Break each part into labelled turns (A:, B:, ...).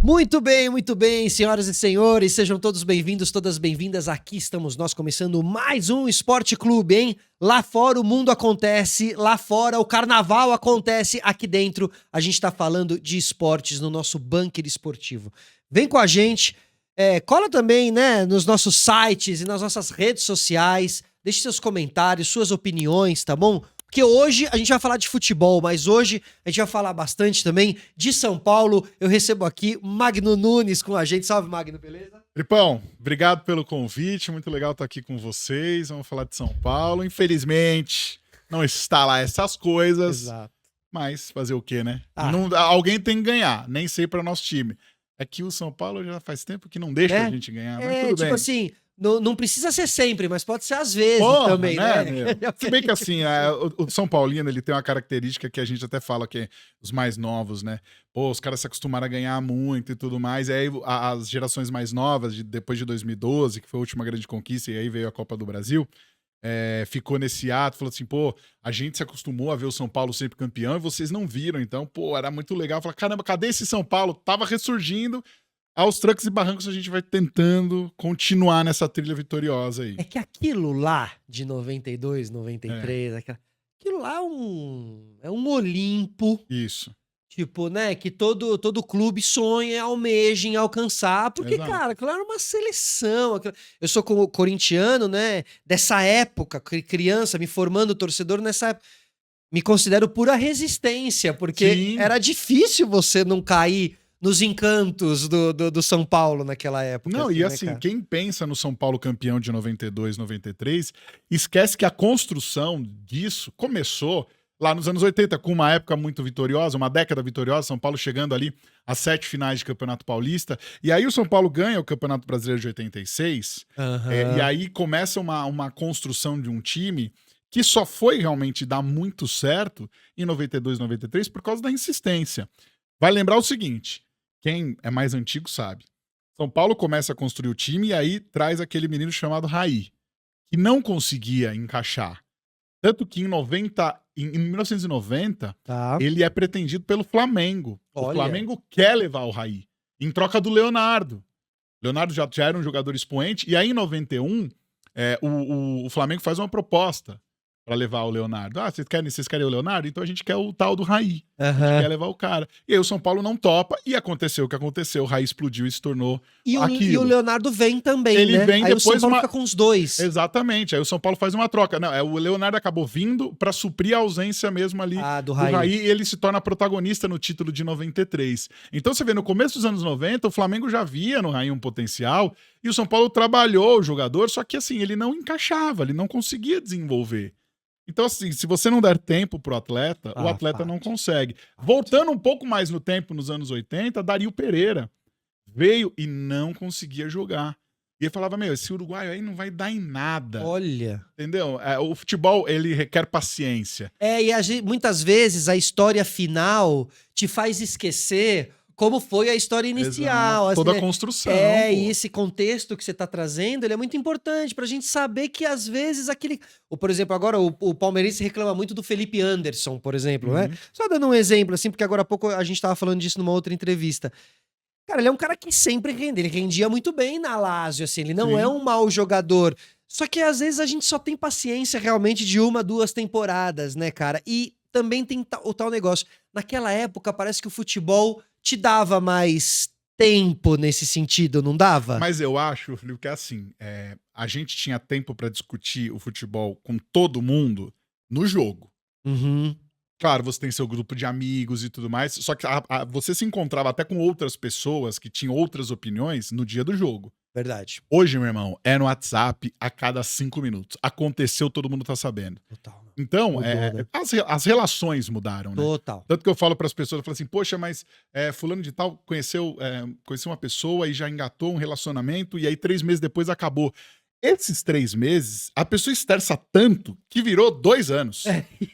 A: Muito bem, senhoras e senhores, sejam todos bem-vindos, todas bem-vindas. Aqui estamos nós começando mais um Esporte Clube, hein? Lá fora o mundo acontece, lá fora o carnaval acontece, aqui dentro a gente tá falando de esportes no nosso bunker esportivo. Vem com a gente, cola também, né, nos nossos sites e nas nossas redes sociais, deixe seus comentários, suas opiniões, tá bom? Porque hoje a gente vai falar de futebol, mas hoje a gente vai falar bastante também de São Paulo. Eu recebo aqui Magno Nunes com a gente. Salve, Magno, beleza?
B: Tripão, obrigado pelo convite, muito legal estar aqui com vocês. Vamos falar de São Paulo. Infelizmente, não está lá essas coisas,
A: Exato.
B: mas fazer o quê, né?
A: Ah.
B: Alguém tem que ganhar, nem sei para nosso time. É que o São Paulo já faz tempo que não deixa a gente ganhar, mas tudo bem.
A: Assim, não precisa ser sempre, mas pode ser às vezes também,
B: né?
A: né?
B: Se bem que assim, o São Paulino, ele tem uma característica que a gente até fala que é os mais novos, né? Pô, os caras se acostumaram a ganhar muito e tudo mais, e aí as gerações mais novas, depois de 2012, que foi a última grande conquista, e aí veio a Copa do Brasil, ficou nesse ato, falou assim, pô, a gente se acostumou a ver o São Paulo sempre campeão e vocês não viram, então, pô, era muito legal. Falar, caramba, cadê esse São Paulo? Tava ressurgindo. Aos trancos e barrancos a gente vai tentando continuar nessa trilha vitoriosa aí.
A: É que aquilo lá de 92, 93, aquilo lá é um Olimpo.
B: Isso.
A: Tipo, né, que todo clube sonha, almeja em alcançar, porque,
B: Exato.
A: cara, aquilo era uma seleção. Eu sou corintiano, né, dessa época, criança, me formando torcedor nessa época. Me considero pura resistência, porque
B: Sim.
A: era difícil você não cair nos encantos do São Paulo naquela época.
B: Não, e assim,
A: né,
B: quem pensa no São Paulo campeão de 92, 93, esquece que a construção disso começou lá nos anos 80, com uma época muito vitoriosa, uma década vitoriosa, São Paulo chegando ali às 7 finais de Campeonato Paulista, e aí o São Paulo ganha o Campeonato Brasileiro de 86, e aí começa uma construção de um time que só foi realmente dar muito certo em 92, 93 por causa da insistência. Vai lembrar o seguinte, quem é mais antigo sabe. São Paulo começa a construir o time e aí traz aquele menino chamado Raí, que não conseguia encaixar. Tanto que em 1990, ele é pretendido pelo Flamengo.
A: Olha.
B: O Flamengo quer levar o Raí, em troca do Leonardo. O Leonardo já era um jogador expoente, e aí em 91, o Flamengo faz uma proposta para levar o Leonardo. Ah, vocês querem o Leonardo? Então a gente quer o tal do Raí. A gente quer levar o cara. E aí o São Paulo não topa e aconteceu o que aconteceu. O Raí explodiu e se tornou aquilo.
A: E o Leonardo vem também,
B: ele
A: né?
B: Vem
A: aí
B: depois
A: o São Paulo fica com os dois.
B: Exatamente. Aí o São Paulo faz uma troca. Não, o Leonardo acabou vindo para suprir a ausência mesmo ali
A: do
B: Raí. E ele se torna protagonista no título de 93. Então você vê, no começo dos anos 90, o Flamengo já via no Raí um potencial e o São Paulo trabalhou o jogador, só que assim, ele não encaixava, ele não conseguia desenvolver. Então, assim, se você não der tempo pro atleta, o atleta não consegue. Voltando um pouco mais no tempo, nos anos 80, Dario Pereira veio e não conseguia jogar. E ele falava, esse uruguaio aí não vai dar em nada.
A: Olha.
B: Entendeu? O futebol, ele requer paciência.
A: E muitas vezes a história final te faz esquecer como foi a história inicial.
B: Exato. Toda
A: né?
B: a construção.
A: E esse contexto que você está trazendo, ele é muito importante pra gente saber que às vezes por exemplo, agora o palmeirense reclama muito do Felipe Anderson, por exemplo, né? Só dando um exemplo, assim, porque agora há pouco a gente tava falando disso numa outra entrevista. Cara, ele é um cara que sempre ele rendia muito bem na Lazio, assim, ele não é um mau jogador. Só que às vezes a gente só tem paciência realmente de 1, 2 temporadas, né, cara? E também tem o tal negócio. Naquela época, parece que o futebol te dava mais tempo nesse sentido, não dava?
B: Mas eu acho, Felipe, que é assim, a gente tinha tempo pra discutir o futebol com todo mundo no jogo. Claro, você tem seu grupo de amigos e tudo mais, só que você se encontrava até com outras pessoas que tinham outras opiniões no dia do jogo.
A: Verdade.
B: Hoje, meu irmão, é no WhatsApp a cada 5 minutos. Aconteceu, todo mundo tá sabendo.
A: Total.
B: Então,
A: Mudou, né?
B: as relações mudaram, né?
A: Total.
B: Tanto que eu falo pras pessoas, eu falo assim, poxa, mas fulano de tal conheceu uma pessoa e já engatou um relacionamento e aí 3 meses depois acabou. Esses 3 meses, a pessoa estressa tanto que virou 2 anos.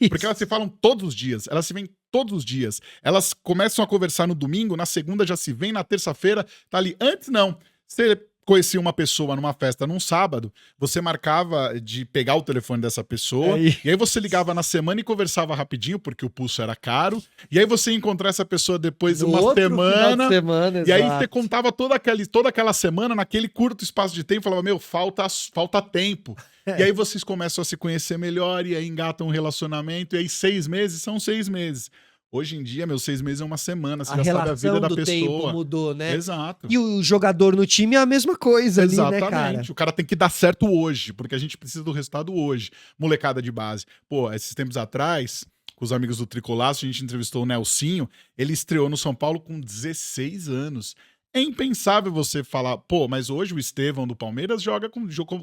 B: Porque elas se falam todos os dias, elas se veem todos os dias. Elas começam a conversar no domingo, na segunda já se vem, na terça-feira tá ali. Antes não. Você conhecia uma pessoa numa festa num sábado, você marcava de pegar o telefone dessa pessoa, e aí você ligava na semana e conversava rapidinho, porque o pulso era caro, e aí você ia encontrar essa pessoa depois de
A: No
B: uma
A: outro
B: semana,
A: final de semana,
B: e aí você
A: exato.
B: contava toda aquela semana, naquele curto espaço de tempo, falava, meu, falta tempo. E aí vocês começam a se conhecer melhor, e aí engatam um relacionamento, e aí 6 meses são 6 meses. Hoje em dia, 6 meses é uma semana, você
A: A
B: já sabe a vida
A: relação
B: da
A: do tempo
B: pessoa.
A: mudou, né?
B: Exato.
A: E o jogador no time é a mesma coisa ali, né, cara?
B: Exatamente. O cara tem que dar certo hoje, porque a gente precisa do resultado hoje. Molecada de base. Pô, esses tempos atrás, com os amigos do Tricolaço, a gente entrevistou o Nelsinho, ele estreou no São Paulo com 16 anos. É impensável você falar, pô, mas hoje o Estevão do Palmeiras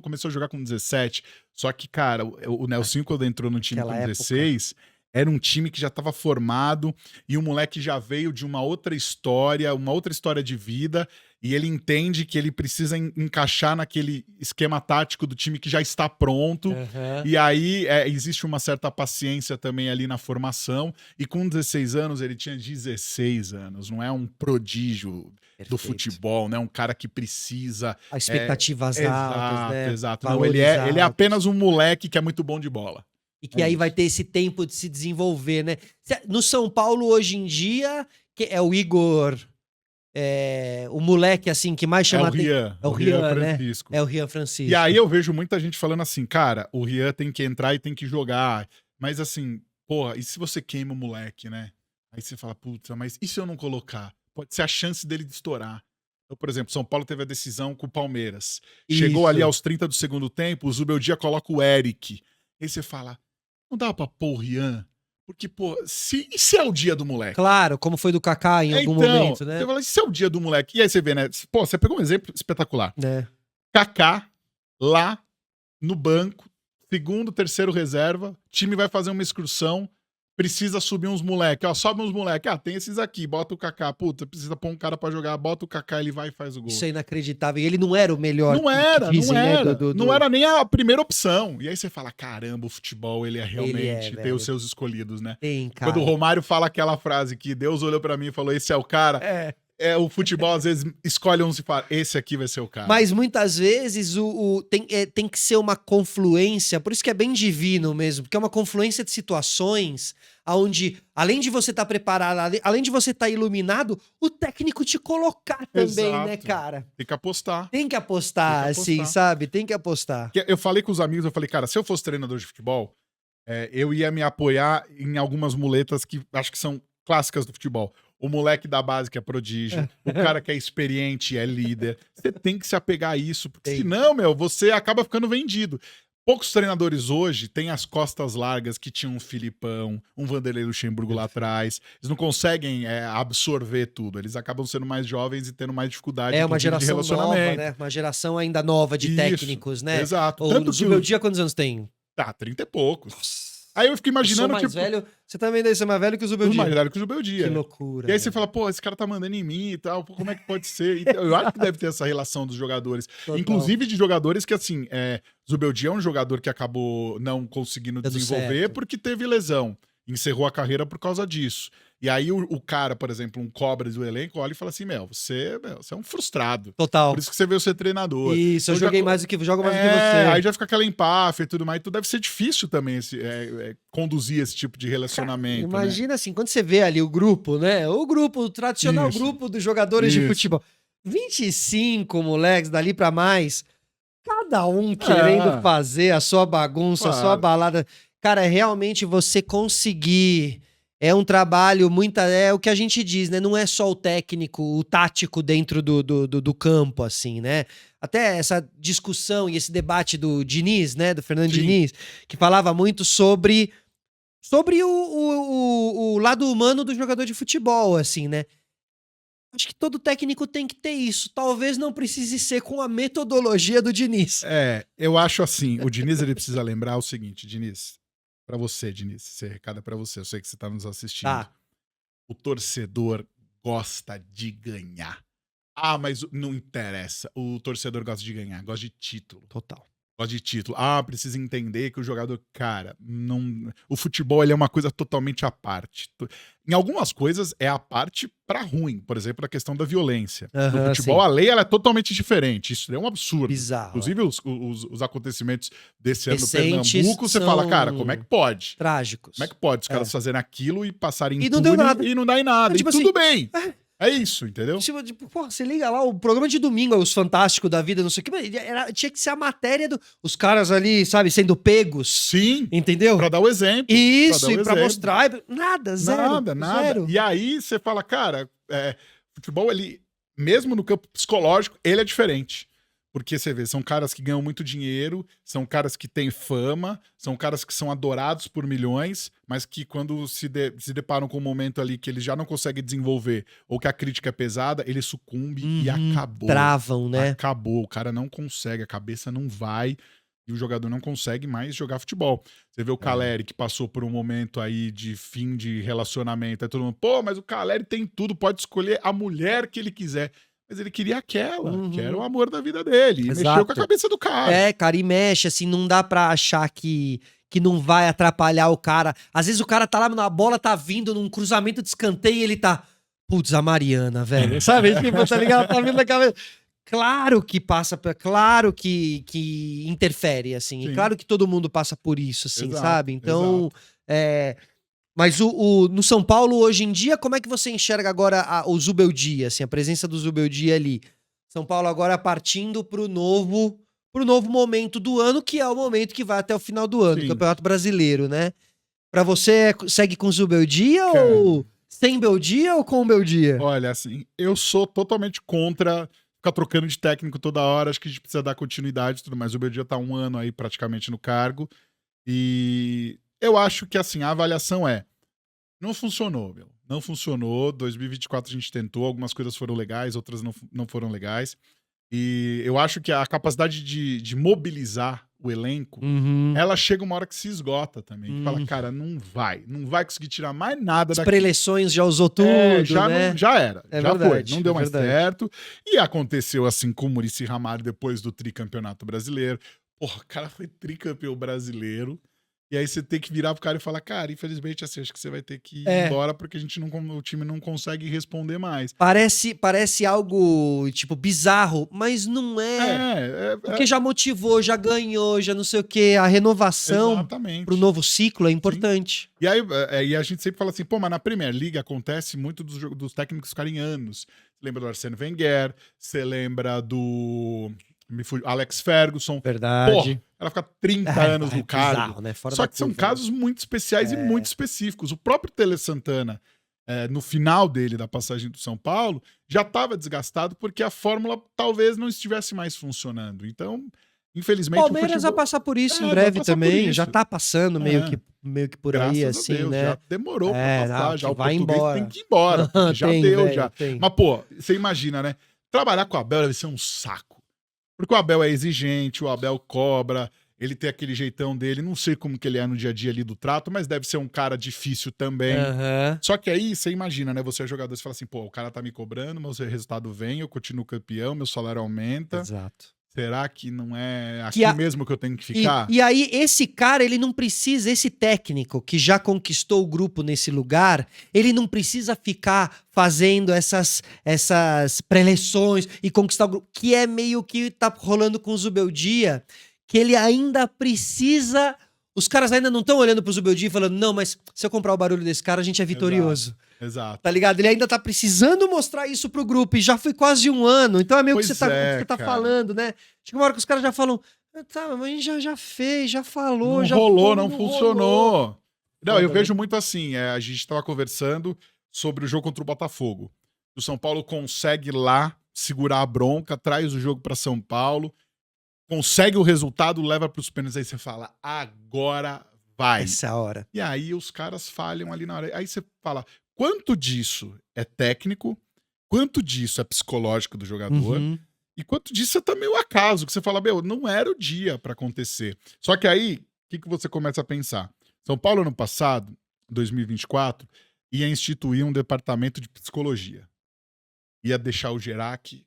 B: começou a jogar com 17. Só que, cara, o Nelsinho, quando entrou no time
A: Naquela
B: com 16, era um time que já estava formado e o moleque já veio de uma outra história de vida, e ele entende que ele precisa encaixar naquele esquema tático do time que já está pronto.
A: Uhum.
B: E aí existe uma certa paciência também ali na formação. E com 16 anos, ele tinha 16 anos. Não é um prodígio do futebol, né? Um cara que precisa...
A: As expectativas altas, né?
B: Exato. Não, ele é apenas um moleque que é muito bom de bola.
A: E que aí vai ter esse tempo de se desenvolver, né? No São Paulo, hoje em dia, que é o Igor... o moleque, assim, que mais chama...
B: É o Rian.
A: É o Rian,
B: Francisco.
A: né? É o Rian Francisco.
B: E aí eu vejo muita gente falando assim, cara, o Rian tem que entrar e tem que jogar. Mas assim, porra, e se você queima o moleque, né? Aí você fala, puta, mas e se eu não colocar? Pode ser a chance dele de estourar. Então, por exemplo, São Paulo teve a decisão com o Palmeiras. Chegou ali aos 30 do segundo tempo, o Zubeldia coloca o Eric. Aí você fala, não dá pra pôr o Rian? Porque, pô, e se é o dia do moleque?
A: Claro, como foi do Kaká em algum momento, né?
B: Você fala, e se é o dia do moleque? E aí você vê, né? Pô, você pegou um exemplo espetacular. Kaká, lá, no banco, segundo, terceiro reserva, time vai fazer uma excursão, precisa subir uns moleques, ó, sobe uns moleques, tem esses aqui, bota o Kaká, puta, precisa pôr um cara pra jogar, bota o Kaká, ele vai e faz o gol.
A: Isso é inacreditável, e ele não era o melhor.
B: Não era, não era nem a primeira opção. E aí você fala, caramba, o futebol, ele é realmente, tem os seus escolhidos, né?
A: Tem, cara.
B: Quando o Romário fala aquela frase que Deus olhou pra mim e falou, esse é o cara... o futebol, às vezes, escolhe uns e fala, esse aqui vai ser o cara.
A: Mas muitas vezes tem que ser uma confluência, por isso que é bem divino mesmo, porque é uma confluência de situações onde, além de você estar preparado, além de você estar iluminado, o técnico te colocar também,
B: Exato.
A: né, cara?
B: Tem que apostar.
A: Tem que apostar, assim, sabe? Tem que apostar.
B: Eu falei com os amigos, eu falei, cara, se eu fosse treinador de futebol, eu ia me apoiar em algumas muletas que acho que são clássicas do futebol. O moleque da base que é prodígio, o cara que é experiente, é líder. Você tem que se apegar a isso, porque senão, você acaba ficando vendido. Poucos treinadores hoje têm as costas largas que tinham um Filipão, um Vanderlei Luxemburgo lá atrás. Eles não conseguem absorver tudo. Eles acabam sendo mais jovens e tendo mais dificuldade
A: uma
B: de
A: geração
B: relacionamento.
A: Nova, né? Uma geração ainda nova de técnicos, né?
B: Exato.
A: O Zubeldia, quantos anos tem?
B: 30 e poucos. Nossa. Aí eu fico imaginando,
A: eu sou mais velho. Você também deve ser mais velho que o Zubeldia.
B: Mais velho que o Zubeldia.
A: Que loucura.
B: E aí você fala, pô, esse cara tá mandando em mim e tal, pô, como é que pode ser? Então, eu acho que deve ter essa relação dos jogadores. Total. Inclusive de jogadores que, assim, Zubeldia é um jogador que acabou não conseguindo desenvolver porque teve lesão. Encerrou a carreira por causa disso. E aí o cara, por exemplo, um cobra do elenco, olha e fala assim, você é um frustrado.
A: Total.
B: Por isso que você veio ser treinador.
A: Isso, eu jogo mais do que você.
B: Aí já fica aquela empáfia e tudo mais. Então deve ser difícil também conduzir esse tipo de relacionamento.
A: Cara, imagina assim, quando você vê ali o grupo, né? O tradicional grupo dos jogadores de futebol. 25 moleques dali pra mais, cada um querendo fazer a sua bagunça, a sua balada. Cara, realmente você conseguir... É um trabalho, é o que a gente diz, né? Não é só o técnico, o tático dentro do campo, assim, né? Até essa discussão e esse debate do Diniz, né? Do Fernando Diniz, que falava muito sobre o lado humano do jogador de futebol, assim, né? Acho que todo técnico tem que ter isso. Talvez não precise ser com a metodologia do Diniz.
B: Eu acho assim, o Diniz ele precisa lembrar o seguinte, Diniz... Pra você, Diniz, esse recado é pra você. Eu sei que você tá nos assistindo. O torcedor gosta de ganhar. Mas não interessa. O torcedor gosta de ganhar, gosta de título.
A: Total.
B: de título. Precisa entender que o jogador, cara, não, o futebol ele é uma coisa totalmente à parte. Em algumas coisas é a parte pra ruim, por exemplo, a questão da violência. No futebol
A: sim.
B: a lei ela é totalmente diferente, isso é um absurdo.
A: Bizarro.
B: Inclusive os acontecimentos desse ano no
A: Recentes
B: Pernambuco, você fala, cara, como é que pode?
A: Trágicos.
B: Como é que pode os caras fazerem aquilo e passarem
A: E não deu nada.
B: e não dá em nada?
A: Tipo
B: e tudo
A: assim,
B: bem. É isso, entendeu?
A: Tipo, porra, você liga lá, o programa de domingo, os Fantásticos da vida, não sei o que, mas tinha que ser a matéria os caras ali, sabe, sendo pegos.
B: Sim.
A: Entendeu?
B: Pra dar o exemplo.
A: Isso, e pra mostrar. Nada, zero.
B: Nada.
A: Zero.
B: E aí você fala, cara, futebol, ele, mesmo no campo psicológico, ele é diferente. Porque você vê, são caras que ganham muito dinheiro, são caras que têm fama, são caras que são adorados por milhões, mas que quando se deparam com um momento ali que eles já não conseguem desenvolver ou que a crítica é pesada, ele sucumbe e acabou.
A: Travam, né?
B: Acabou, o cara não consegue, a cabeça não vai e o jogador não consegue mais jogar futebol. Você vê o Caleri que passou por um momento aí de fim de relacionamento, aí todo mundo, pô, mas o Caleri tem tudo, pode escolher a mulher que ele quiser. Mas ele queria aquela, que era o amor da vida dele. E mexeu com a cabeça do cara.
A: Cara, e mexe, assim, não dá pra achar que não vai atrapalhar o cara. Às vezes o cara tá lá, a bola tá vindo num cruzamento de escanteio e ele tá... Putz, a Mariana, velho. Sabe? Tipo, tá ligado? Tá vindo na cabeça. Claro que passa, claro que interfere, assim. E claro que todo mundo passa por isso, assim, sabe? Então, mas no São Paulo, hoje em dia, como é que você enxerga agora o Zubeldia, assim, a presença do Zubeldia ali? São Paulo agora partindo pro novo momento do ano, que é o momento que vai até o final do ano, Campeonato Brasileiro, né? Pra você, segue com o Zubeldia ou sem Beldia ou com o Beldia?
B: Olha, assim, eu sou totalmente contra ficar trocando de técnico toda hora, acho que a gente precisa dar continuidade e tudo mais. O Beldia tá 1 ano aí praticamente no cargo e... eu acho que, assim, a avaliação não funcionou, meu. Não funcionou. 2024 a gente tentou, algumas coisas foram legais, outras não foram legais. E eu acho que a capacidade de mobilizar o elenco, ela chega uma hora que se esgota também. Que fala, cara, não vai conseguir tirar mais nada daqui.
A: As preleções já usou tudo, né?
B: Já era, já
A: verdade,
B: foi. Não deu mais certo. E aconteceu assim com o Muricy Ramalho depois do tricampeonato brasileiro. Porra, o cara foi tricampeão brasileiro. E aí você tem que virar pro cara e falar, cara, infelizmente, assim, acho que você vai ter que ir embora porque o time não consegue responder mais.
A: Parece algo, tipo, bizarro, mas não é. Porque já motivou, já ganhou, já não sei o quê. A renovação pro novo ciclo é importante.
B: Sim. E aí a gente sempre fala assim, pô, mas na Premier League acontece muito dos técnicos ficarem anos. Você lembra do Arsène Wenger, você lembra do... Alex Ferguson.
A: Verdade.
B: Pô, ela fica 30 anos no cargo.
A: Bizarro, né?
B: Só que são casos muito especiais e muito específicos. O próprio Tele Santana, no final dele, da passagem do São Paulo, já estava desgastado porque a fórmula talvez não estivesse mais funcionando. Então, infelizmente...
A: Palmeiras vai passar por isso em breve também. Já tá passando meio que por aí, assim,
B: Deus,
A: né?
B: Já demorou pra passar. Já o
A: vai
B: português
A: embora.
B: tem que ir embora. Já deu,
A: velho,
B: já.
A: Tem.
B: Mas, pô, você imagina, né? Trabalhar com o Abel deve ser um saco. Porque o Abel é exigente, o Abel cobra, ele tem aquele jeitão dele, não sei como que ele é no dia a dia ali do trato, mas deve ser um cara difícil também. Só que aí, você imagina, né, você é jogador, você fala assim, pô, o cara tá me cobrando, meu resultado vem, eu continuo campeão, meu salário aumenta.
A: Exato.
B: Será que não é aqui mesmo que eu tenho que ficar?
A: E aí, esse cara, ele não precisa, esse técnico que já conquistou o grupo nesse lugar, ele não precisa ficar fazendo essas preleções e conquistar o grupo, que é meio que tá rolando com o Zubeldia, que ele ainda precisa... Os caras ainda não estão olhando pro Zubeldia e falando, não, mas se eu comprar o barulho desse cara, a gente é vitorioso.
B: Exato.
A: Tá ligado? Ele ainda tá precisando mostrar isso pro grupo e já foi quase 1 ano. Então é meio que você tá falando, né? Chega uma hora que os caras já falam, tá, mas a gente já fez, já falou,
B: não
A: já
B: rolou, não funcionou.
A: Rolou.
B: Não, eu vejo muito assim, a gente tava conversando sobre o jogo contra o Botafogo. O São Paulo consegue lá segurar a bronca, traz o jogo pra São Paulo, consegue o resultado, leva pros pênaltis, aí você fala, agora vai.
A: Essa é a hora.
B: E aí os caras falham ali na hora. Aí você fala, quanto disso é técnico, quanto disso é psicológico do jogador, e quanto disso é também o acaso, que você fala, meu, não era o dia pra acontecer. Só que aí, o que você começa a pensar? São Paulo, ano passado, 2024, ia instituir um departamento de psicologia. Ia deixar o Gerac,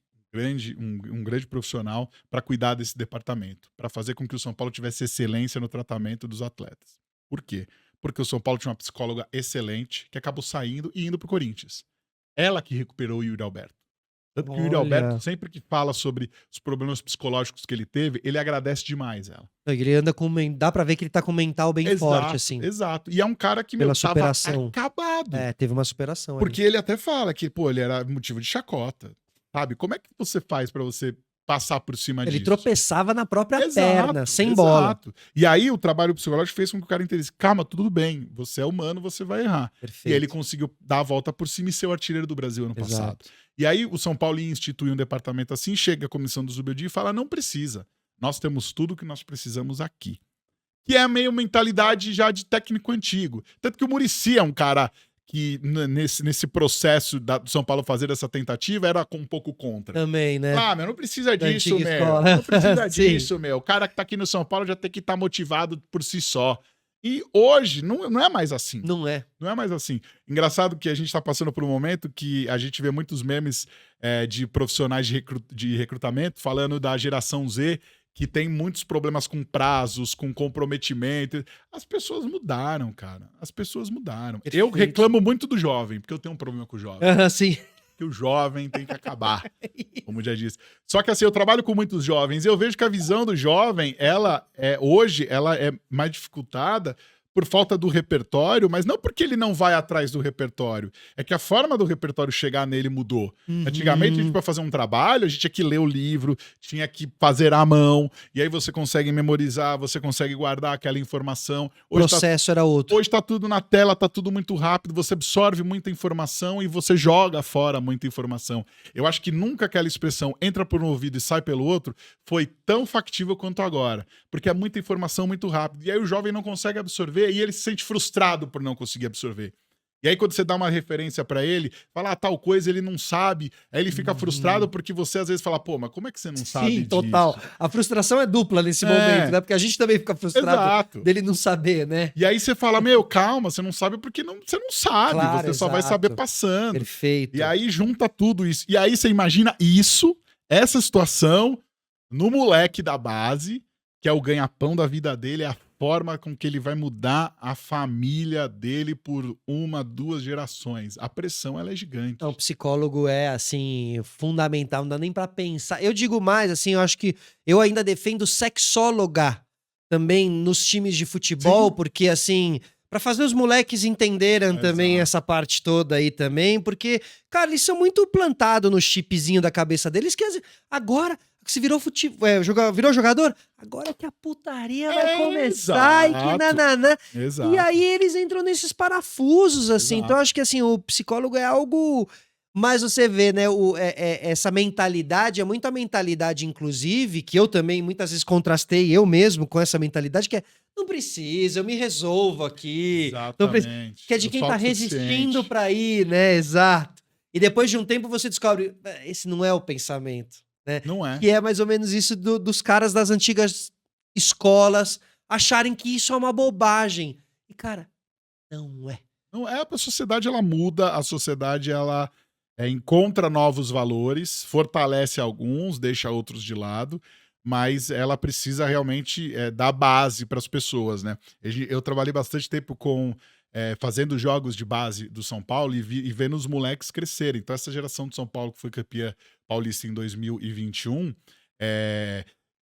B: um grande profissional para cuidar desse departamento, para fazer com que o São Paulo tivesse excelência no tratamento dos atletas. Por quê? Porque o São Paulo tinha uma psicóloga excelente que acabou saindo e indo para o Corinthians. Ela que recuperou o Yuri Alberto. Tanto que o Yuri Alberto,
A: Olha,
B: sempre que fala sobre os problemas psicológicos que ele teve, ele agradece demais ela.
A: ele anda com. Dá pra ver que ele tá com o mental bem forte, assim.
B: Exato. E é um cara que, meu,
A: Pela
B: tava
A: superação.
B: acabado.
A: É, teve uma superação ali.
B: Porque ele até fala que, pô, ele era motivo de chacota. Sabe? Como é que você faz pra você passar por cima
A: Ele
B: disso?
A: tropeçava na própria
B: Exato,
A: perna, sem bola.
B: exato. E aí o trabalho psicológico fez com que o cara entendesse, calma, tudo bem, você é humano, você vai errar. E aí
A: Perfeito.
B: ele conseguiu dar a volta por cima e ser o artilheiro do Brasil ano passado.
A: Exato.
B: E aí o São Paulo ia instituir um departamento assim, chega a comissão do Zubeldia e fala, não precisa, nós temos tudo que nós precisamos aqui. Que é meio mentalidade já de técnico antigo. Tanto que o Muricy é um cara que nesse processo do São Paulo fazer essa tentativa era um pouco contra.
A: Também, né?
B: Ah, meu, não precisa
A: Da
B: disso,
A: antiga
B: meu.
A: escola.
B: Não precisa
A: Sim.
B: disso, meu. O cara que tá aqui no São Paulo já tem que estar motivado por si só. E hoje não é mais assim.
A: Não é.
B: Não é mais assim. Engraçado que a gente tá passando por um momento que a gente vê muitos memes de profissionais de recrutamento falando da geração Z, que tem muitos problemas com prazos, com comprometimento. As pessoas mudaram, cara. As pessoas mudaram. Eu
A: Perfeito.
B: reclamo muito do jovem, porque eu tenho um problema com o jovem.
A: Sim.
B: Que o jovem tem que acabar, como já disse. Só que assim, eu trabalho com muitos jovens e eu vejo que a visão do jovem, hoje, ela é mais dificultada por falta do repertório, mas não porque ele não vai atrás do repertório. É que a forma do repertório chegar nele mudou. Antigamente, a gente, para fazer um trabalho, a gente tinha que ler o livro, tinha que fazer à mão, e aí você consegue memorizar, você consegue guardar aquela informação.
A: O processo era outro.
B: Hoje tá tudo na tela, tá tudo muito rápido, você absorve muita informação e você joga fora muita informação. Eu acho que nunca aquela expressão entra por um ouvido e sai pelo outro foi tão factível quanto agora. Porque é muita informação muito rápido. E aí o jovem não consegue absorver e ele se sente frustrado por não conseguir absorver. E aí, quando você dá uma referência pra ele, fala tal coisa, ele não sabe. Aí ele fica frustrado porque você às vezes fala, pô, mas como é que você não sabe
A: Sim, total.
B: disso?
A: A frustração é dupla nesse momento, né? Porque a gente também fica frustrado
B: Exato.
A: dele não saber, né?
B: E aí você fala, meu, calma, você não sabe porque você não sabe.
A: Claro,
B: Você só vai
A: exato.
B: saber passando.
A: Perfeito.
B: E aí junta tudo isso. E aí você imagina essa situação, no moleque da base, que é o ganha-pão da vida dele, é a forma com que ele vai mudar a família dele por 1, 2 gerações. A pressão, ela é gigante.
A: Então, o psicólogo é, assim, fundamental, não dá nem pra pensar. Eu digo mais, assim, eu acho que eu ainda defendo sexóloga também nos times de futebol,
B: Sim.
A: porque, assim, pra fazer os moleques entenderem também
B: Exato.
A: essa parte toda aí também, porque, cara, eles são muito plantados no chipzinho da cabeça deles, que agora, que se virou virou jogador, agora que a putaria vai começar e que
B: Exato.
A: nananã.
B: Exato.
A: E aí eles entram nesses parafusos, assim.
B: Exato.
A: Então, acho que assim, o psicólogo é algo. Mas você vê, né? Essa mentalidade é muito a mentalidade, inclusive, que eu também muitas vezes contrastei eu mesmo com essa mentalidade, que é não precisa, eu me resolvo aqui. Não precisa,
B: Exatamente.
A: que é de
B: Eu
A: quem
B: sou
A: tá
B: autossuficiente.
A: resistindo pra ir, né? Exato. E depois de um tempo você descobre, esse não é o pensamento, né?
B: Não é.
A: Que é mais ou menos isso dos caras das antigas escolas acharem que isso é uma bobagem. E, cara, não é.
B: Não é, a sociedade ela muda, a sociedade ela encontra novos valores, fortalece alguns, deixa outros de lado, mas ela precisa realmente dar base para as pessoas, né? Eu trabalhei bastante tempo fazendo jogos de base do São Paulo e vendo os moleques crescerem. Então essa geração de São Paulo que foi campeã paulista em 2021,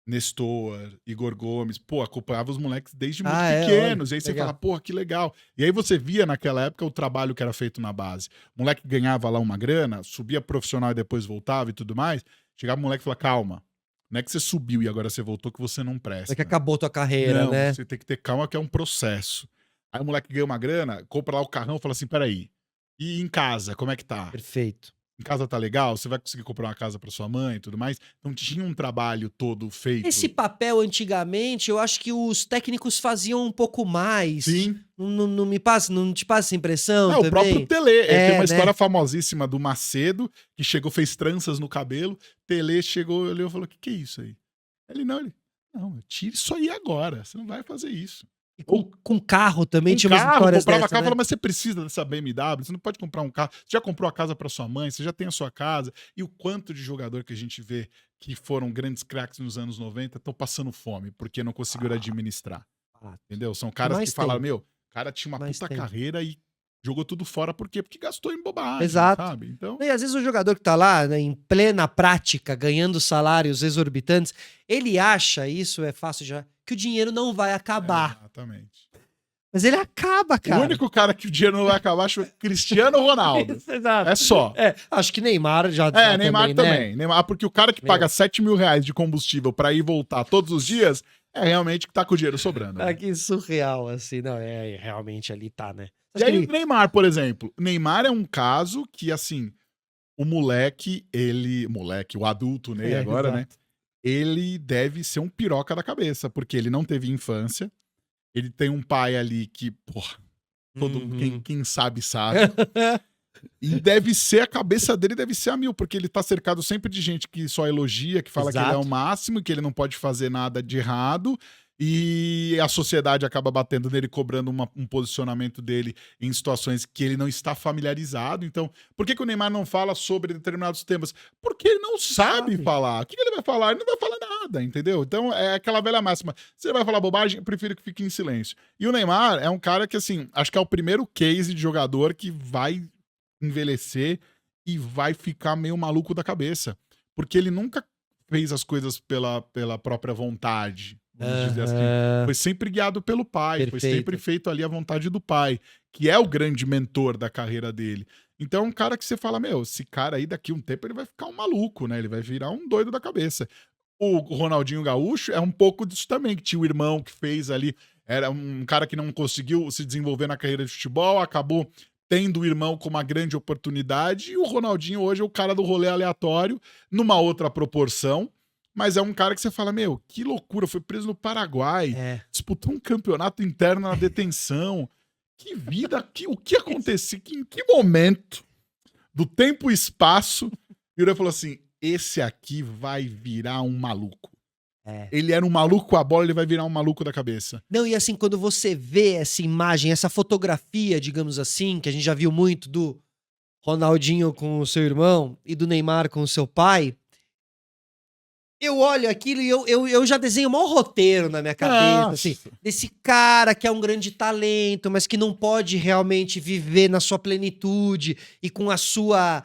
B: Nestor, Igor Gomes, pô, acompanhava os moleques desde muito pequenos.
A: Olha,
B: E aí você
A: legal.
B: fala, pô, que legal. E aí você via naquela época o trabalho que era feito na base. O moleque ganhava lá uma grana, subia profissional e depois voltava e tudo mais. Chegava o moleque e falava, calma, não é que você subiu e agora você voltou que você não presta.
A: É que acabou tua carreira,
B: Não,
A: né?
B: você tem que ter calma que é um processo. Aí o moleque ganha uma grana, compra lá o carrão e fala assim, peraí, e em casa, como é que tá?
A: Perfeito.
B: Em casa tá legal? Você vai conseguir comprar uma casa pra sua mãe e tudo mais? Então tinha um trabalho todo feito.
A: Esse papel, antigamente, eu acho que os técnicos faziam um pouco mais.
B: Sim.
A: Não te passa essa impressão
B: O
A: também?
B: próprio Telê. Tem uma
A: né?
B: história famosíssima do Macedo, que chegou, fez tranças no cabelo. Telê chegou, olhou e falou, o que é isso aí? Não, tira isso aí agora. Você não vai fazer isso.
A: E com carro também tinha umas
B: carro,
A: histórias
B: comprava
A: dessa,
B: carro,
A: né?
B: falava, mas você precisa dessa BMW, você não pode comprar um carro. Você já comprou a casa para sua mãe, você já tem a sua casa. E o quanto de jogador que a gente vê que foram grandes craques nos anos 90 estão passando fome, porque não conseguiram administrar. Entendeu? São caras que falaram, meu, o cara tinha uma puta carreira e jogou tudo fora, por quê? Porque gastou em bobagem, sabe? Então...
A: E às vezes o jogador que tá lá, né, em plena prática, ganhando salários exorbitantes, ele acha, isso é fácil já, que o dinheiro não vai acabar.
B: Exatamente.
A: Mas ele acaba, cara.
B: O único cara que o dinheiro não vai acabar é Cristiano Ronaldo.
A: Isso, exato.
B: É só.
A: Acho que Neymar já
B: Neymar também. Né? Neymar, porque o cara que paga 7 mil reais de combustível pra ir e voltar todos os dias, é realmente que tá com o dinheiro sobrando.
A: Né? Que surreal, assim. Não, realmente ali tá, né?
B: E aí o Neymar, por exemplo. Neymar é um caso que, assim, o moleque, o adulto Ney agora, exato. Né? Ele deve ser um piroca da cabeça, porque ele não teve infância. Ele tem um pai ali que, porra, quem sabe. E deve ser, a cabeça dele deve ser a mil, porque ele tá cercado sempre de gente que só elogia, que fala exato. Que ele é o máximo, que ele não pode fazer nada de errado. E a sociedade acaba batendo nele, cobrando um posicionamento dele em situações que ele não está familiarizado. Então, por que o Neymar não fala sobre determinados temas? Porque ele não sabe falar. O que ele vai falar? Ele não vai falar nada, entendeu? Então, é aquela velha máxima. Se ele vai falar bobagem, eu prefiro que fique em silêncio. E o Neymar é um cara que, assim, acho que é o primeiro case de jogador que vai envelhecer e vai ficar meio maluco da cabeça. Porque ele nunca fez as coisas pela própria vontade. Vamos dizer assim. Foi sempre guiado pelo pai, perfeito. Foi sempre feito ali à vontade do pai, que é o grande mentor da carreira dele. Então é um cara que você fala, meu, esse cara aí daqui a um tempo ele vai ficar um maluco, né? Ele vai virar um doido da cabeça. O Ronaldinho Gaúcho é um pouco disso também, que tinha o irmão que fez ali, era um cara que não conseguiu se desenvolver na carreira de futebol, acabou tendo o irmão com uma grande oportunidade, e o Ronaldinho hoje é o cara do rolê aleatório, numa outra proporção. Mas é um cara que você fala, meu, que loucura, foi preso no Paraguai, disputou um campeonato interno na detenção. Que vida, o que aconteceu? Em que momento do tempo e espaço, ele falou assim, esse aqui vai virar um maluco. Ele era um maluco com a bola, ele vai virar um maluco da cabeça.
A: Não, e assim, quando você vê essa imagem, essa fotografia, digamos assim, que a gente já viu muito do Ronaldinho com o seu irmão e do Neymar com o seu pai... Eu olho aquilo e eu já desenho o maior roteiro na minha cabeça, assim, desse cara que é um grande talento, mas que não pode realmente viver na sua plenitude e com a sua,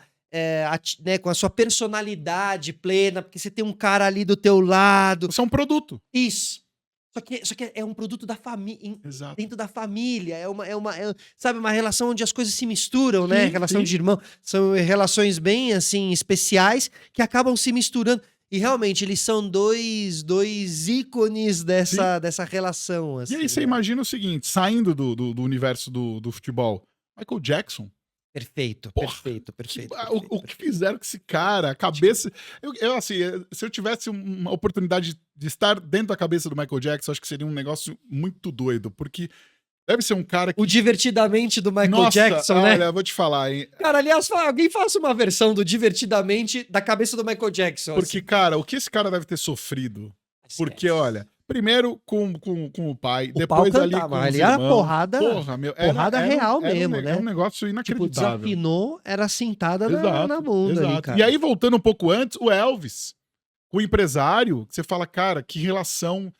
A: né, com a sua personalidade plena, porque você tem um cara ali do teu lado.
B: Você é um produto.
A: Isso. Só que é um produto da família, dentro da família, sabe, uma relação onde as coisas se misturam, né? Relação de irmão, são relações bem, assim, especiais que acabam se misturando. E realmente, eles são dois ícones dessa relação. Assim,
B: e aí você imagina o seguinte, saindo do universo do futebol, Michael Jackson.
A: Perfeito.
B: O que fizeram com esse cara, a cabeça... Eu assim, se eu tivesse uma oportunidade de estar dentro da cabeça do Michael Jackson, acho que seria um negócio muito doido, porque... Deve ser um cara que...
A: O Divertidamente do Michael Jackson, né?
B: Olha, vou te falar, hein?
A: Cara, aliás, alguém faça uma versão do Divertidamente da cabeça do Michael Jackson.
B: Porque, assim, cara, o que esse cara deve ter sofrido? Porque, olha, primeiro com o pai, depois ali com os
A: irmãos.
B: Era
A: porrada real
B: era
A: mesmo, né?
B: É um negócio inacreditável.
A: Tipo, desafinou, era sentada na bunda ali, cara.
B: E aí, voltando um pouco antes, o Elvis, o empresário, você fala, cara, que relação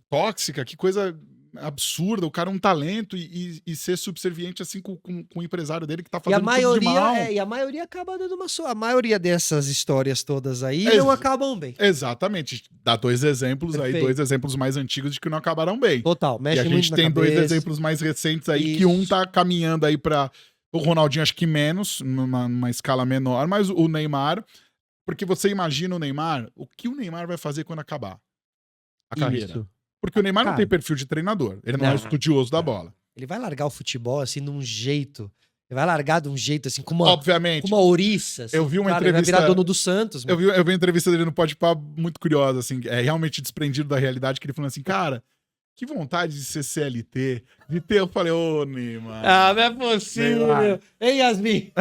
B: tóxica, que coisa... absurda, o cara é um talento e ser subserviente assim com o empresário dele que tá fazendo tudo de mal.
A: E a maioria acaba dando a maioria dessas histórias todas aí não acabam bem.
B: Exatamente. Dá dois exemplos aí, dois exemplos mais antigos de que não acabaram bem.
A: Total, mexe muito na cabeça.
B: E a gente tem dois exemplos mais recentes aí, que um tá caminhando aí pra... O Ronaldinho acho que menos, numa escala menor, mas o Neymar... Porque você imagina o Neymar, o que o Neymar vai fazer quando acabar a carreira? Porque o Neymar não tem perfil de treinador. Ele não é estudioso da bola.
A: Ele vai largar o futebol, assim, de um jeito... Ele vai largar de um jeito, assim, com uma ouriça. Assim,
B: eu vi uma entrevista...
A: Ele vai virar dono do Santos.
B: Eu vi uma entrevista dele no Podpah muito curiosa, assim, realmente desprendido da realidade, que ele falou assim, cara, que vontade de ser CLT, de ter... Eu falei, ô, Neymar...
A: não é possível. Neymar. Hein, Yasmin?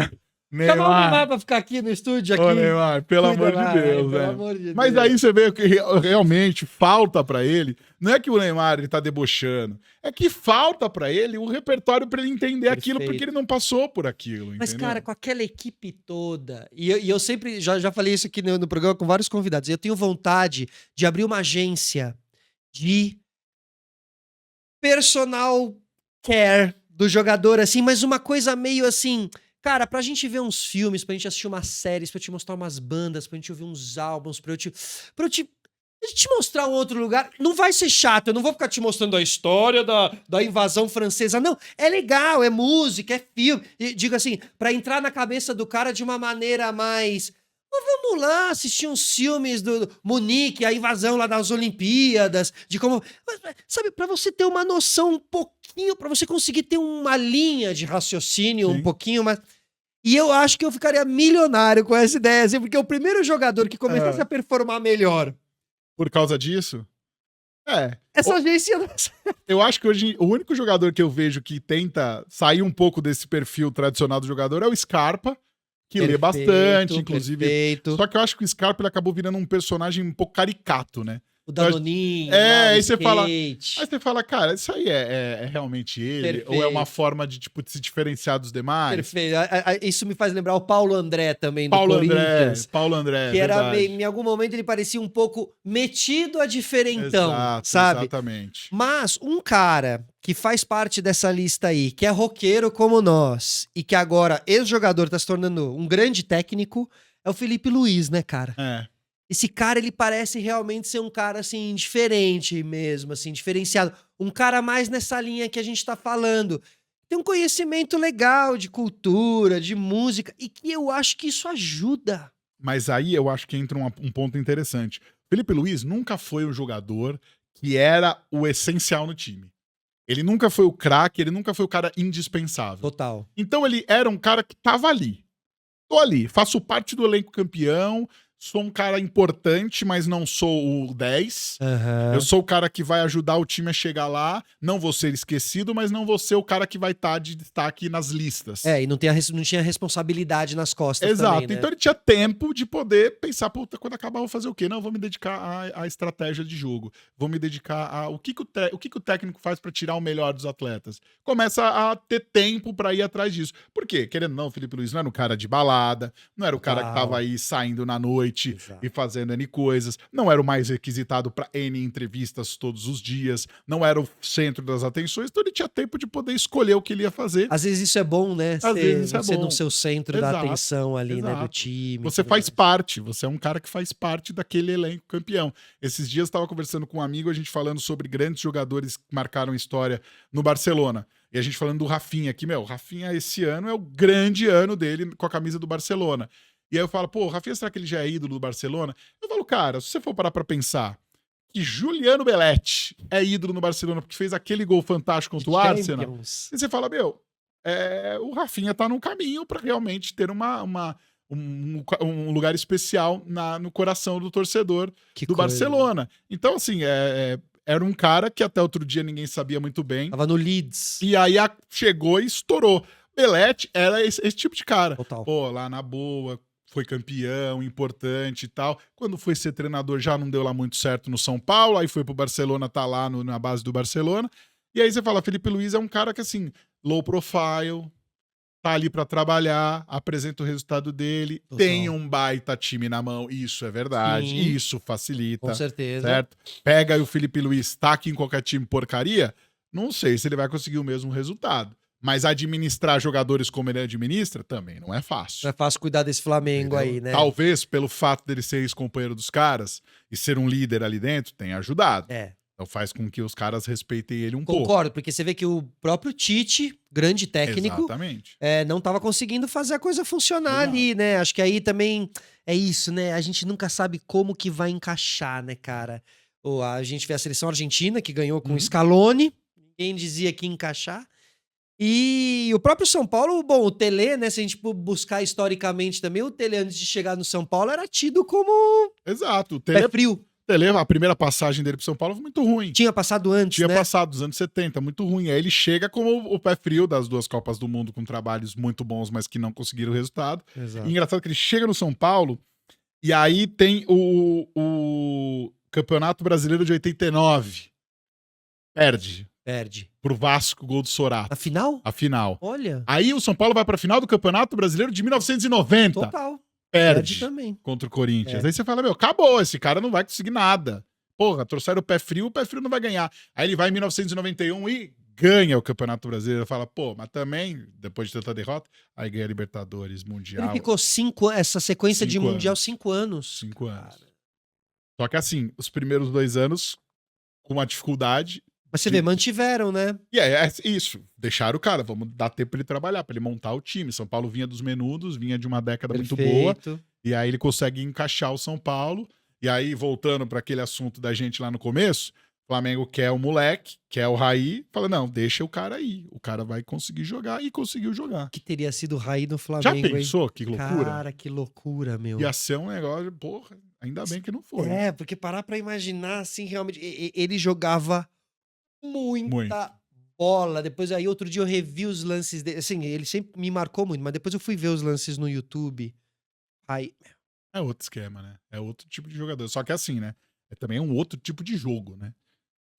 A: Chama o Neymar pra ficar aqui no estúdio. Aqui.
B: Ô, Neymar, pelo amor de Deus,
A: pelo
B: né?
A: amor de
B: Mas
A: Deus.
B: aí você vê que realmente falta pra ele. Não é que o Neymar ele tá debochando. É que falta pra ele o repertório pra ele entender aquilo,
A: Perfeito.
B: porque ele não passou por aquilo.
A: Mas,
B: entendeu?
A: cara, com aquela equipe toda, e eu sempre, já falei isso aqui no programa com vários convidados, eu tenho vontade de abrir uma agência de personal care do jogador, assim, mas uma coisa meio assim, cara, pra gente ver uns filmes, pra gente assistir umas séries, pra eu te mostrar umas bandas, pra gente ouvir uns álbuns, pra eu te mostrar um outro lugar. Não vai ser chato, eu não vou ficar te mostrando a história da invasão francesa, não. É legal, é música, é filme. E, digo assim, pra entrar na cabeça do cara de uma maneira mais... Mas vamos lá assistir uns filmes do Munique, a invasão lá das Olimpíadas, de como... Sabe, pra você ter uma noção um pouquinho, pra você conseguir ter uma linha de raciocínio um pouquinho mais... E eu acho que eu ficaria milionário com essa ideia, assim, porque o primeiro jogador que começasse a performar melhor...
B: Por causa disso?
A: Essa agência...
B: Eu acho que hoje o único jogador que eu vejo que tenta sair um pouco desse perfil tradicional do jogador é o Scarpa, que lê bastante, inclusive.
A: Perfeito.
B: Só que eu acho que o Scarpa ele acabou virando um personagem um pouco caricato, né?
A: O Danoninho,
B: aí
A: o
B: você fala,
A: skate.
B: aí você fala, cara, isso aí é realmente ele?
A: Perfeito.
B: Ou é uma forma de, tipo, de se diferenciar dos demais?
A: Perfeito. Isso me faz lembrar o Paulo André também, do
B: Paulo André,
A: Corinthians.
B: Paulo André,
A: Que era
B: verdade.
A: em algum momento ele parecia um pouco metido a diferentão,
B: Exato,
A: sabe?
B: exatamente.
A: Mas um cara que faz parte dessa lista aí, que é roqueiro como nós, e que agora, ex-jogador, tá se tornando um grande técnico, é o Felipe Luiz, né, cara?
B: É.
A: Esse cara, ele parece realmente ser um cara, assim, diferente mesmo, assim, diferenciado. Um cara mais nessa linha que a gente tá falando. Tem um conhecimento legal de cultura, de música, e que eu acho que isso ajuda.
B: Mas aí eu acho que entra um ponto interessante. Felipe Luiz nunca foi um jogador que era o essencial no time. Ele nunca foi o craque, ele nunca foi o cara indispensável.
A: Total.
B: Então ele era um cara que tava ali. Tô ali, faço parte do elenco campeão, sou um cara importante, mas não sou o 10. Eu sou o cara que vai ajudar o time a chegar lá, não vou ser esquecido, mas não vou ser o cara que vai estar de destaque nas listas.
A: E não tinha responsabilidade nas costas
B: Exato.
A: também, né?
B: Então ele tinha tempo de poder pensar, puta, quando acabar eu vou fazer o quê? Não, eu vou me dedicar à estratégia de jogo. Vou me dedicar a o que o técnico faz pra tirar o melhor dos atletas. Começa a ter tempo pra ir atrás disso. Por quê? Querendo ou não, o Felipe Luiz não era um cara de balada, não era o cara que tava aí saindo na noite
A: Exato.
B: e fazendo N coisas, não era o mais requisitado pra N entrevistas todos os dias, não era o centro das atenções, então ele tinha tempo de poder escolher o que ele ia fazer.
A: Às vezes isso é bom, né?
B: Às vezes isso é
A: Você
B: bom.
A: não ser o centro da
B: Exato,
A: atenção ali, né? Do
B: exato.
A: time.
B: Você
A: tudo
B: faz
A: mais.
B: parte, você é um cara que faz parte daquele elenco campeão. Esses dias eu estava conversando com um amigo, a gente falando sobre grandes jogadores que marcaram história no Barcelona. E a gente falando do Rafinha aqui, o Rafinha esse ano é o grande ano dele com a camisa do Barcelona. E aí eu falo, pô, o Rafinha, será que ele já é ídolo do Barcelona? Eu falo, cara, se você for parar pra pensar que Juliano Belletti é ídolo no Barcelona porque fez aquele gol fantástico contra o Arsenal,
A: Champions.
B: e você fala, o Rafinha tá num caminho pra realmente ter um lugar especial no coração do torcedor
A: Que
B: do
A: coisa.
B: Barcelona. Então, assim, era um cara que até outro dia ninguém sabia muito bem.
A: Tava no Leeds.
B: E aí chegou e estourou. Belletti era esse tipo de cara.
A: Total.
B: Pô, lá na boa, foi campeão, importante e tal. Quando foi ser treinador já não deu lá muito certo no São Paulo, aí foi pro Barcelona, tá lá na base do Barcelona. E aí você fala, Felipe Luiz é um cara que, assim, low profile, tá ali pra trabalhar, apresenta o resultado dele,
A: Total.
B: tem um baita time na mão, isso é verdade,
A: Sim.
B: isso facilita,
A: Com certeza.
B: certo? Pega aí o Felipe Luiz, tá aqui em qualquer time porcaria, não sei se ele vai conseguir o mesmo resultado. Mas administrar jogadores como ele administra também não é fácil.
A: Não é fácil cuidar desse Flamengo
B: Entendeu?
A: aí, né?
B: Talvez pelo fato dele ser ex-companheiro dos caras e ser um líder ali dentro tenha ajudado. Então faz com que os caras respeitem ele um pouco.
A: Concordo, porque você vê que o próprio Tite, grande técnico,
B: Exatamente.
A: não estava conseguindo fazer a coisa funcionar
B: Exato.
A: ali, né? Acho que aí também é isso, né? A gente nunca sabe como que vai encaixar, né, cara? A gente vê a seleção argentina, que ganhou com o Scaloni, ninguém dizia que ia encaixar. E o próprio São Paulo, bom, o Tele, né? Se a gente buscar historicamente também, o Tele, antes de chegar no São Paulo, era tido como
B: Exato. O
A: pé frio.
B: Tele, a primeira passagem dele pro São Paulo foi muito ruim.
A: Tinha passado antes,
B: Tinha
A: né?
B: passado dos anos 70, muito ruim. Aí ele chega como o pé frio das 2 Copas do Mundo, com trabalhos muito bons, mas que não conseguiram o resultado.
A: Exato.
B: E engraçado que ele chega no São Paulo, e aí tem o Campeonato Brasileiro de 89. Perde pro Vasco, gol do Sorato.
A: A final?
B: A final.
A: Olha.
B: Aí o São Paulo vai pra final do Campeonato Brasileiro de 1990.
A: Total.
B: Perde
A: também.
B: contra o Corinthians.
A: É.
B: Aí você fala, meu, acabou, esse cara não vai conseguir nada. Porra, trouxeram o pé frio não vai ganhar. Aí ele vai em 1991 e ganha o Campeonato Brasileiro. Fala, pô, mas também, depois de tanta derrota, aí ganha Libertadores, Mundial.
A: Ele ficou essa sequência de
B: 5
A: Mundial,
B: anos.
A: 5 anos.
B: 5 anos.
A: Cara.
B: Só que assim, os primeiros 2 anos, com uma dificuldade.
A: Mas você vê, mantiveram, né?
B: E é isso. Deixaram o cara, vamos dar tempo pra ele trabalhar, pra ele montar o time. São Paulo vinha dos menudos, vinha de uma década muito boa. E aí ele consegue encaixar o São Paulo. E aí, voltando para aquele assunto da gente lá no começo, o Flamengo quer o moleque, quer o Raí, fala, não, deixa o cara aí. O cara vai conseguir jogar, e conseguiu jogar.
A: Que teria sido o Raí no Flamengo,
B: Já pensou? Que loucura?
A: Cara, que loucura, meu.
B: Ia ser um negócio, porra, ainda bem que não foi.
A: É, porque parar pra imaginar, assim, realmente, ele jogava muita bola. Depois, aí, outro dia eu revi os lances dele. Assim, ele sempre me marcou muito, mas depois eu fui ver os lances no YouTube. Aí...
B: É outro esquema, né? É outro tipo de jogador. Só que assim, né? É também um outro tipo de jogo, né?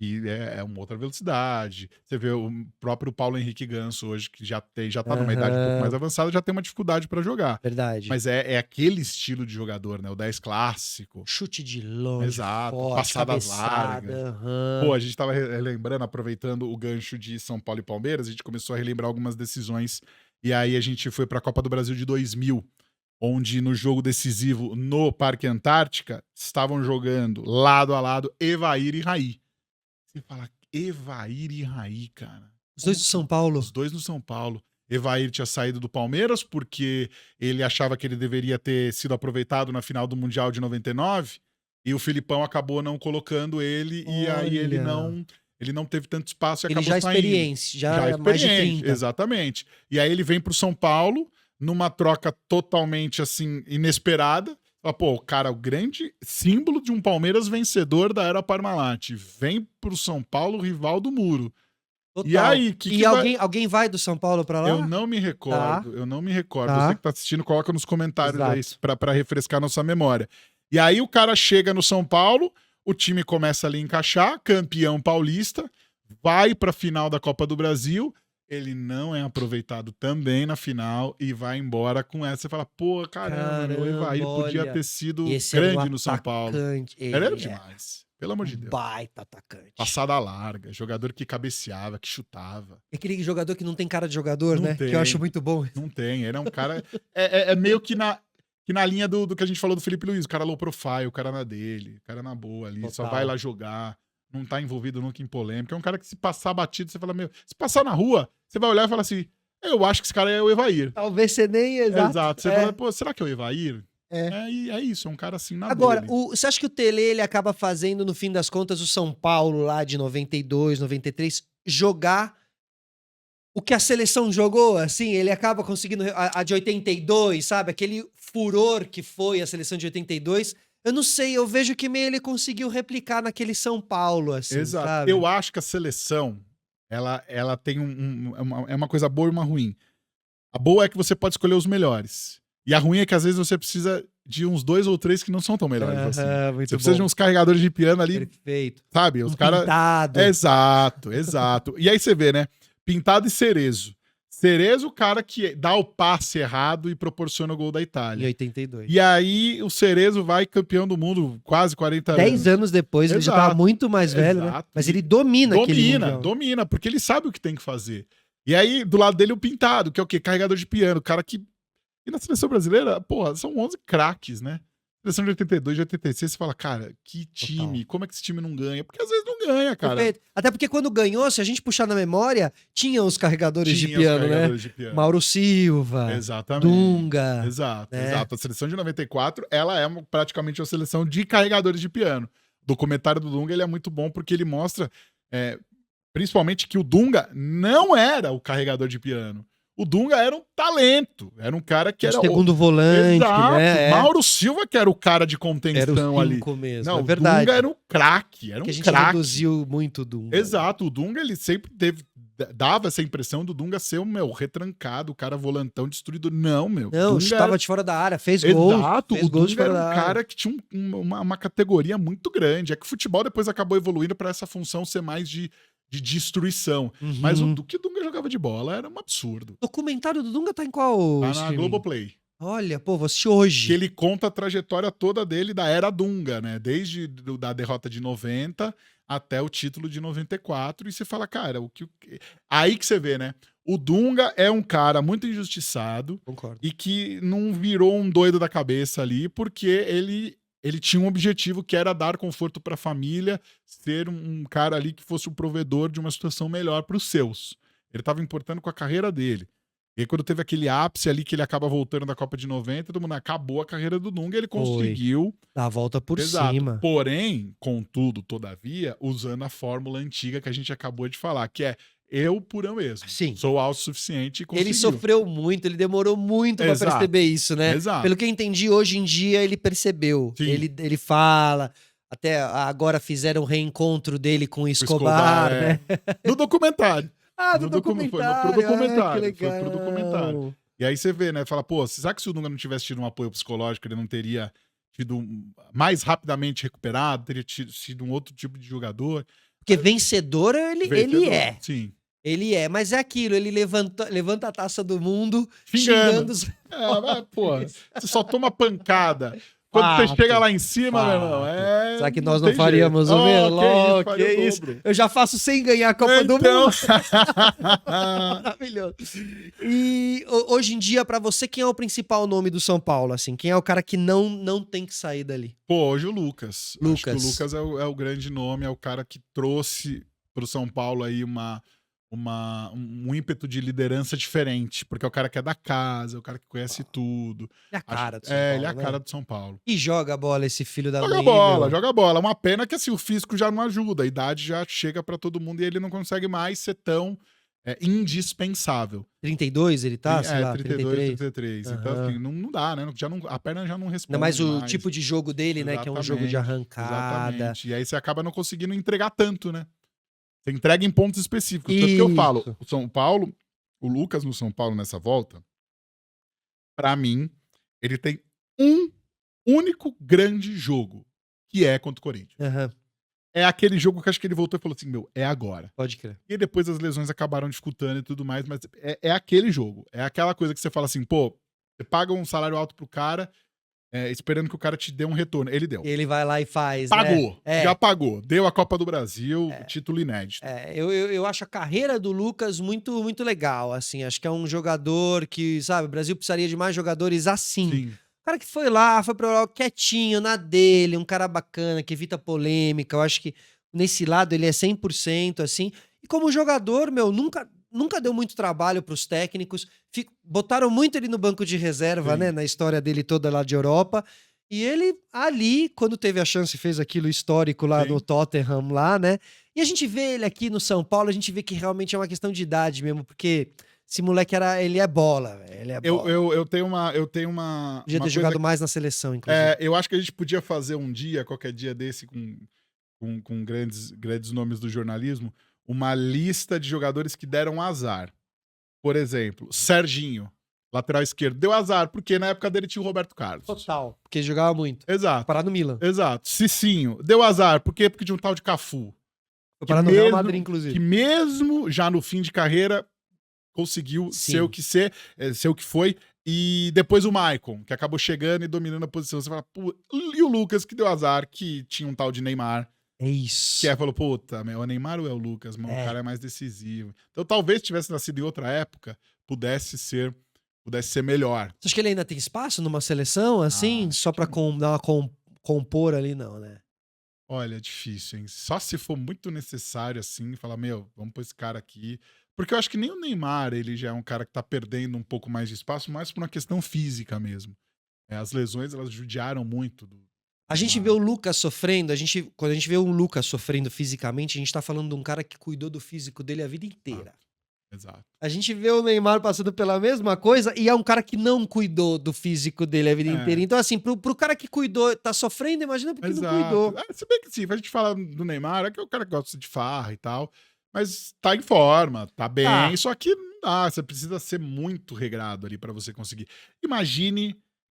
B: E é uma outra velocidade. Você vê o próprio Paulo Henrique Ganso hoje, que já tá numa idade um pouco mais avançada, já tem uma dificuldade pra jogar.
A: Verdade.
B: Mas é aquele estilo de jogador, né? O 10 clássico.
A: Chute de longe,
B: exato,
A: forte,
B: passadas largas. Pô, a gente tava relembrando, aproveitando o gancho de São Paulo e Palmeiras, a gente começou a relembrar algumas decisões. E aí a gente foi pra Copa do Brasil de 2000. Onde no jogo decisivo no Parque Antártica estavam jogando lado a lado Evair e Raí. Você fala, Evair e Raí, cara.
A: Os dois do São Paulo.
B: Os dois no São Paulo. Evair tinha saído do Palmeiras porque ele achava que ele deveria ter sido aproveitado na final do Mundial de 99 e o Filipão acabou não colocando ele. Olha. E aí ele não teve tanto espaço e
A: ele
B: acabou
A: já
B: saindo.
A: Já mais de 30.
B: Exatamente. E aí ele vem pro São Paulo numa troca totalmente, assim, inesperada. Pô, o cara, o grande símbolo de um Palmeiras vencedor da era Parmalat, vem pro São Paulo, rival do Muro.
A: Total.
B: E aí,
A: alguém vai do São Paulo pra lá?
B: Eu não me recordo,
A: Tá.
B: Você que tá assistindo, coloca nos comentários aí pra refrescar nossa memória. E aí o cara chega no São Paulo, o time começa ali a encaixar, campeão paulista, vai pra final da Copa do Brasil, ele não é aproveitado também na final e vai embora com essa. Você fala, pô, caramba, o Evair podia ter sido grande no São Paulo. Ele era demais. Pelo amor de Deus.
A: Baita atacante.
B: Passada larga, jogador que cabeceava, que chutava.
A: É aquele jogador que não tem cara de jogador,
B: não
A: né?
B: Tem,
A: que eu acho muito bom.
B: Não tem, ele é um cara... é meio que na linha do que a gente falou do Felipe Luiz, o cara low profile, o cara na dele, o cara na boa ali, só vai lá jogar. Não tá envolvido nunca em polêmica. É um cara que se passar batido, você fala, meu... Se passar na rua, você vai olhar e falar assim, eu acho que esse cara é o Evair.
A: Talvez você nem... Exato.
B: Você fala, pô, será que é o Evair? É isso, é um cara assim na
A: Agora,
B: dele.
A: Você acha que o Tele, ele acaba fazendo, no fim das contas, o São Paulo lá de 92, 93, jogar o que a seleção jogou? Assim, ele acaba conseguindo a de 82, sabe? Aquele furor que foi a seleção de 82... Eu não sei, eu vejo que meio ele conseguiu replicar naquele São Paulo, assim,
B: exato.
A: Sabe?
B: Eu acho que a seleção, ela tem uma coisa boa e uma ruim. A boa é que você pode escolher os melhores. E a ruim é que às vezes você precisa de uns 2 ou 3 que não são tão melhores assim. Você precisa de uns carregadores de piano ali.
A: Perfeito.
B: Sabe? Os caras...
A: Pintado.
B: Exato. E aí você vê, né? Pintado e Cerezo. Cerezo, o cara que dá o passe errado e proporciona o gol da Itália.
A: Em 82.
B: E aí o Cerezo vai campeão do mundo quase 40 anos.
A: 10 anos depois, ele já tava muito mais velho, né? Mas ele domina aquele mundial.
B: Domina, porque ele sabe o que tem que fazer. E aí, do lado dele, o Pintado, que é o quê? Carregador de piano. O cara que... E na seleção brasileira, porra, são 11 craques, né? Seleção de 82, de 86, você fala, cara, que time, como é que esse time não ganha? Porque às vezes não ganha, cara.
A: Perfeito. Até porque quando ganhou, se a gente puxar na memória, tinha os carregadores de piano, né? Mauro Silva,
B: exatamente.
A: Dunga.
B: Exato. A seleção de 94, ela é praticamente uma seleção de carregadores de piano. O documentário do Dunga, ele é muito bom porque ele mostra, principalmente, que o Dunga não era o carregador de piano. O Dunga era um talento, era um cara que era...
A: segundo volante,
B: Exato.
A: né?
B: Mauro Silva que era o cara de
A: Era
B: contenção
A: o
B: ali.
A: 5 mesmo,
B: Não,
A: é
B: o
A: verdade.
B: Dunga era um craque, era um
A: Que a gente
B: craque.
A: reduziu muito o Dunga.
B: Exato, o Dunga ele sempre dava essa impressão do Dunga ser o retrancado, o cara volantão destruído. Não, meu.
A: Não,
B: Dunga
A: chutava de fora da área, fez gols.
B: Exato,
A: Fez
B: o
A: gols de
B: Dunga
A: fora
B: era um
A: da área.
B: cara que tinha uma categoria muito grande. É que o futebol depois acabou evoluindo para essa função ser mais de destruição. Mas o que o Dunga jogava de bola era um absurdo.
A: O documentário do Dunga tá em qual
B: Tá na
A: streaming?
B: Globoplay.
A: Olha, pô, vou assistir hoje.
B: Que ele conta a trajetória toda dele da era Dunga, né? Desde da derrota de 90 até o título de 94. E você fala, cara, aí que você vê, né? O Dunga é um cara muito injustiçado.
A: Concordo.
B: E que não virou um doido da cabeça ali, porque ele tinha um objetivo que era dar conforto para a família, ser um cara ali que fosse o provedor de uma situação melhor para os seus. Ele estava importando com a carreira dele. E aí, quando teve aquele ápice ali que ele acaba voltando da Copa de 90, todo mundo acabou a carreira do Dunga, ele conseguiu
A: Dá a volta por
B: Exato.
A: cima.
B: Porém, contudo, todavia, usando a fórmula antiga que a gente acabou de falar, que é eu por eu mesmo.
A: Sim.
B: Sou autossuficiente e conseguiu.
A: Ele sofreu muito, ele demorou muito pra
B: Exato.
A: perceber isso, né?
B: Exato.
A: Pelo que eu entendi, hoje em dia ele percebeu.
B: Sim.
A: Ele fala. Até agora fizeram o reencontro dele com o Escobar, né?
B: No documentário.
A: Ah,
B: No
A: do documentário.
B: Foi pro documentário.
A: Ah, que legal.
B: Foi pro documentário. E aí você vê, né? Fala, pô, será que se o Dunga não tivesse tido um apoio psicológico, ele não teria tido mais rapidamente recuperado, teria sido um outro tipo de jogador?
A: Porque vencedor ele é.
B: Sim.
A: Ele é, mas é aquilo, ele levanta a taça do mundo
B: Xingando.
A: xingando os...
B: Mas, pô, você só toma pancada. Quando você chega lá em cima, meu irmão,
A: Será que nós
B: não
A: não
B: tem
A: faríamos
B: jeito.
A: o mesmo?
B: Que
A: Que
B: faria o
A: isso?
B: dobro.
A: Eu já faço sem ganhar a Copa do
B: Então.
A: Mundo. Maravilhoso. E hoje em dia, pra você, quem é o principal nome do São Paulo, assim? Quem é o cara que não tem que sair dali?
B: Pô, hoje o Lucas. Acho que o
A: Lucas.
B: Lucas é o grande nome, é o cara que trouxe pro São Paulo aí um ímpeto de liderança diferente, porque é o cara que é da casa, é o cara que conhece tudo.
A: É a cara do São Paulo,
B: ele é a
A: né?
B: cara do São Paulo.
A: E joga a bola esse filho da
B: Joga
A: mãe,
B: bola,
A: meu.
B: joga bola. Uma pena que assim, o físico já não ajuda, a idade já chega pra todo mundo e ele não consegue mais ser tão indispensável.
A: 32 ele tá, sei lá,
B: 32,
A: 33.
B: 33. Então,
A: Aham.
B: assim, não dá, né? A perna já não responde
A: Ainda mais o
B: mais.
A: tipo de jogo dele, né? Que é um jogo de arrancada.
B: Exatamente. E aí você acaba não conseguindo entregar tanto, né? Você entrega em pontos específicos. Tanto que eu falo, o São Paulo, o Lucas no São Paulo nessa volta, pra mim, ele tem um único grande jogo, que é contra o Corinthians.
A: Aham,
B: É aquele jogo que acho que ele voltou e falou assim, meu, é agora.
A: pode crer.
B: E depois as lesões acabaram dificultando e tudo mais, mas é aquele jogo. É aquela coisa que você fala assim, pô, você paga um salário alto pro cara, esperando que o cara te dê um retorno. Ele deu.
A: Ele vai lá e faz,
B: Pagou.
A: né?
B: Já pagou. Deu a Copa do Brasil, título inédito.
A: Eu acho a carreira do Lucas muito, muito legal, assim. Acho que é um jogador que, sabe, o Brasil precisaria de mais jogadores assim.
B: Sim.
A: O cara que foi lá, foi pra Europa quietinho, na dele, um cara bacana, que evita polêmica. Eu acho que nesse lado ele é 100%, assim. E como jogador, meu, nunca deu muito trabalho pros técnicos. Botaram muito ele no banco de reserva,
B: Sim.
A: né, na história dele toda lá de Europa. E ele ali, quando teve a chance, fez aquilo histórico lá
B: Sim.
A: no Tottenham lá, né? E a gente vê ele aqui no São Paulo, a gente vê que realmente é uma questão de idade mesmo, porque esse moleque ele é bola, velho. Ele é bola.
B: Eu tenho uma
A: Podia ter
B: coisa
A: jogado mais na seleção, inclusive.
B: eu acho que a gente podia fazer um dia, qualquer dia desse, com grandes nomes do jornalismo, uma lista de jogadores que deram azar. Por exemplo, Serginho, lateral esquerdo, deu azar, porque na época dele tinha o Roberto Carlos.
A: Total. Porque ele jogava muito.
B: Exato.
A: Parar no Milan.
B: Exato. Cicinho, deu azar, por quê? Porque tinha um tal de Cafu.
A: Foi parar no Real Madrid, inclusive.
B: Que mesmo já no fim de carreira, conseguiu
A: Sim.
B: ser o que foi. E depois o Maicon, que acabou chegando e dominando a posição. Você fala, pô, e o Lucas, que deu azar, que tinha um tal de Neymar.
A: É isso.
B: Que falou, puta, é o Neymar ou é o Lucas? Mano, o cara é mais decisivo. Então talvez tivesse nascido em outra época, pudesse ser melhor.
A: Você acha que ele ainda tem espaço numa seleção, assim? Só pra dar uma compor ali, não, né?
B: Olha, é difícil, hein? Só se for muito necessário, assim, falar, meu, vamos pôr esse cara aqui. Porque eu acho que nem o Neymar, ele já é um cara que tá perdendo um pouco mais de espaço, mais por uma questão física mesmo. As lesões, elas judiaram muito do...
A: A gente vê o Lucas sofrendo, quando a gente vê o Lucas sofrendo fisicamente, a gente tá falando de um cara que cuidou do físico dele a vida inteira.
B: Exato.
A: A gente vê o Neymar passando pela mesma coisa e é um cara que não cuidou do físico dele a vida inteira. Então, assim, pro cara que cuidou, tá sofrendo, imagina porque não cuidou.
B: Se bem que sim, a gente fala do Neymar, é que é o cara que gosta de farra e tal, mas tá em forma, tá bem, só que não dá, você precisa ser muito regrado ali pra você conseguir. Imagine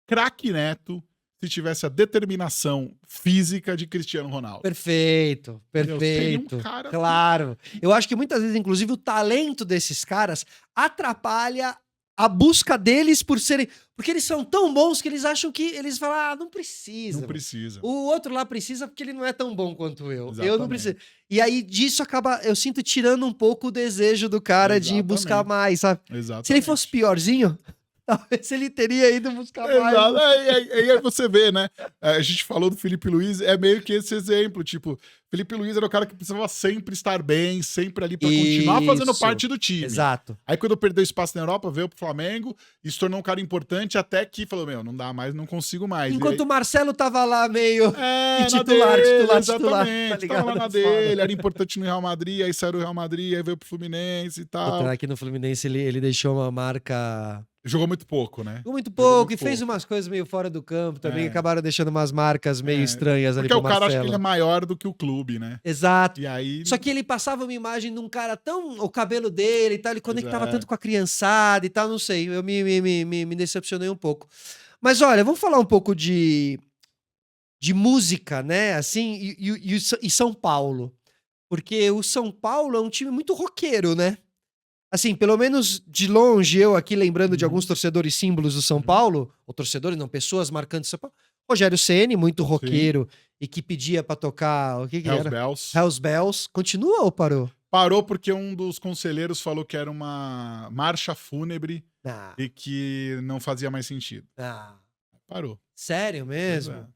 B: craque Neto se tivesse a determinação física de Cristiano Ronaldo.
A: Perfeito,
B: Entendeu? Seria um
A: perfeito.
B: cara
A: Claro. Eu acho que muitas vezes, inclusive, o talento desses caras atrapalha a busca deles por serem. Porque eles são tão bons que eles acham que eles falam, ah, não precisa.
B: Não
A: mano.
B: precisa.
A: O outro lá precisa porque ele não é tão bom quanto eu. Eu não
B: Exatamente.
A: preciso. E aí disso acaba, eu sinto tirando um pouco o desejo do cara de buscar
B: Exatamente.
A: mais, sabe?
B: Exatamente.
A: Se ele fosse piorzinho, talvez ele teria ido buscar mais.
B: Exato. Aí você vê, né? A gente falou do Felipe Luiz, é meio que esse exemplo. Tipo, Felipe Luiz era o cara que precisava sempre estar bem, sempre ali pra continuar fazendo
A: Isso.
B: parte do time.
A: Exato.
B: Aí quando perdeu espaço na Europa, veio pro Flamengo e se tornou um cara importante até que falou, meu, não dá mais, não consigo mais.
A: Enquanto o Marcelo tava lá meio
B: na
A: titular,
B: dele,
A: titular,
B: exatamente,
A: tá ligado?
B: tava lá na dele, era importante no Real Madrid, aí saiu do Real Madrid, aí veio pro Fluminense e tal.
A: Puta, aqui no Fluminense ele deixou uma marca.
B: Jogou muito pouco, né?
A: Jogou muito
B: Jogou
A: pouco
B: muito
A: e fez
B: pouco.
A: umas coisas meio fora do campo também,
B: É.
A: acabaram deixando umas marcas meio estranhas ali
B: Porque
A: pro
B: o cara acha que
A: Marcelo.
B: ele é maior do que o clube, né?
A: Exato.
B: E aí.
A: Só que ele passava uma imagem de um cara tão. O cabelo dele e tal, ele conectava
B: é.
A: tanto com a criançada e tal, não sei. Eu me decepcionei um pouco. Mas olha, vamos falar um pouco de música, né? Assim, e São Paulo. Porque o São Paulo é um time muito roqueiro, né? Assim, pelo menos de longe, eu aqui lembrando de alguns torcedores símbolos do São Paulo, ou torcedores, não, pessoas marcantes do São Paulo. Rogério Ceni, muito roqueiro, e que pedia pra tocar. O que
B: Hells
A: era?
B: Bells.
A: Hells Bells. Continua ou parou?
B: Parou porque um dos conselheiros falou que era uma marcha fúnebre
A: Ah,
B: e que não fazia mais sentido. Parou.
A: Sério mesmo?
B: Pois é.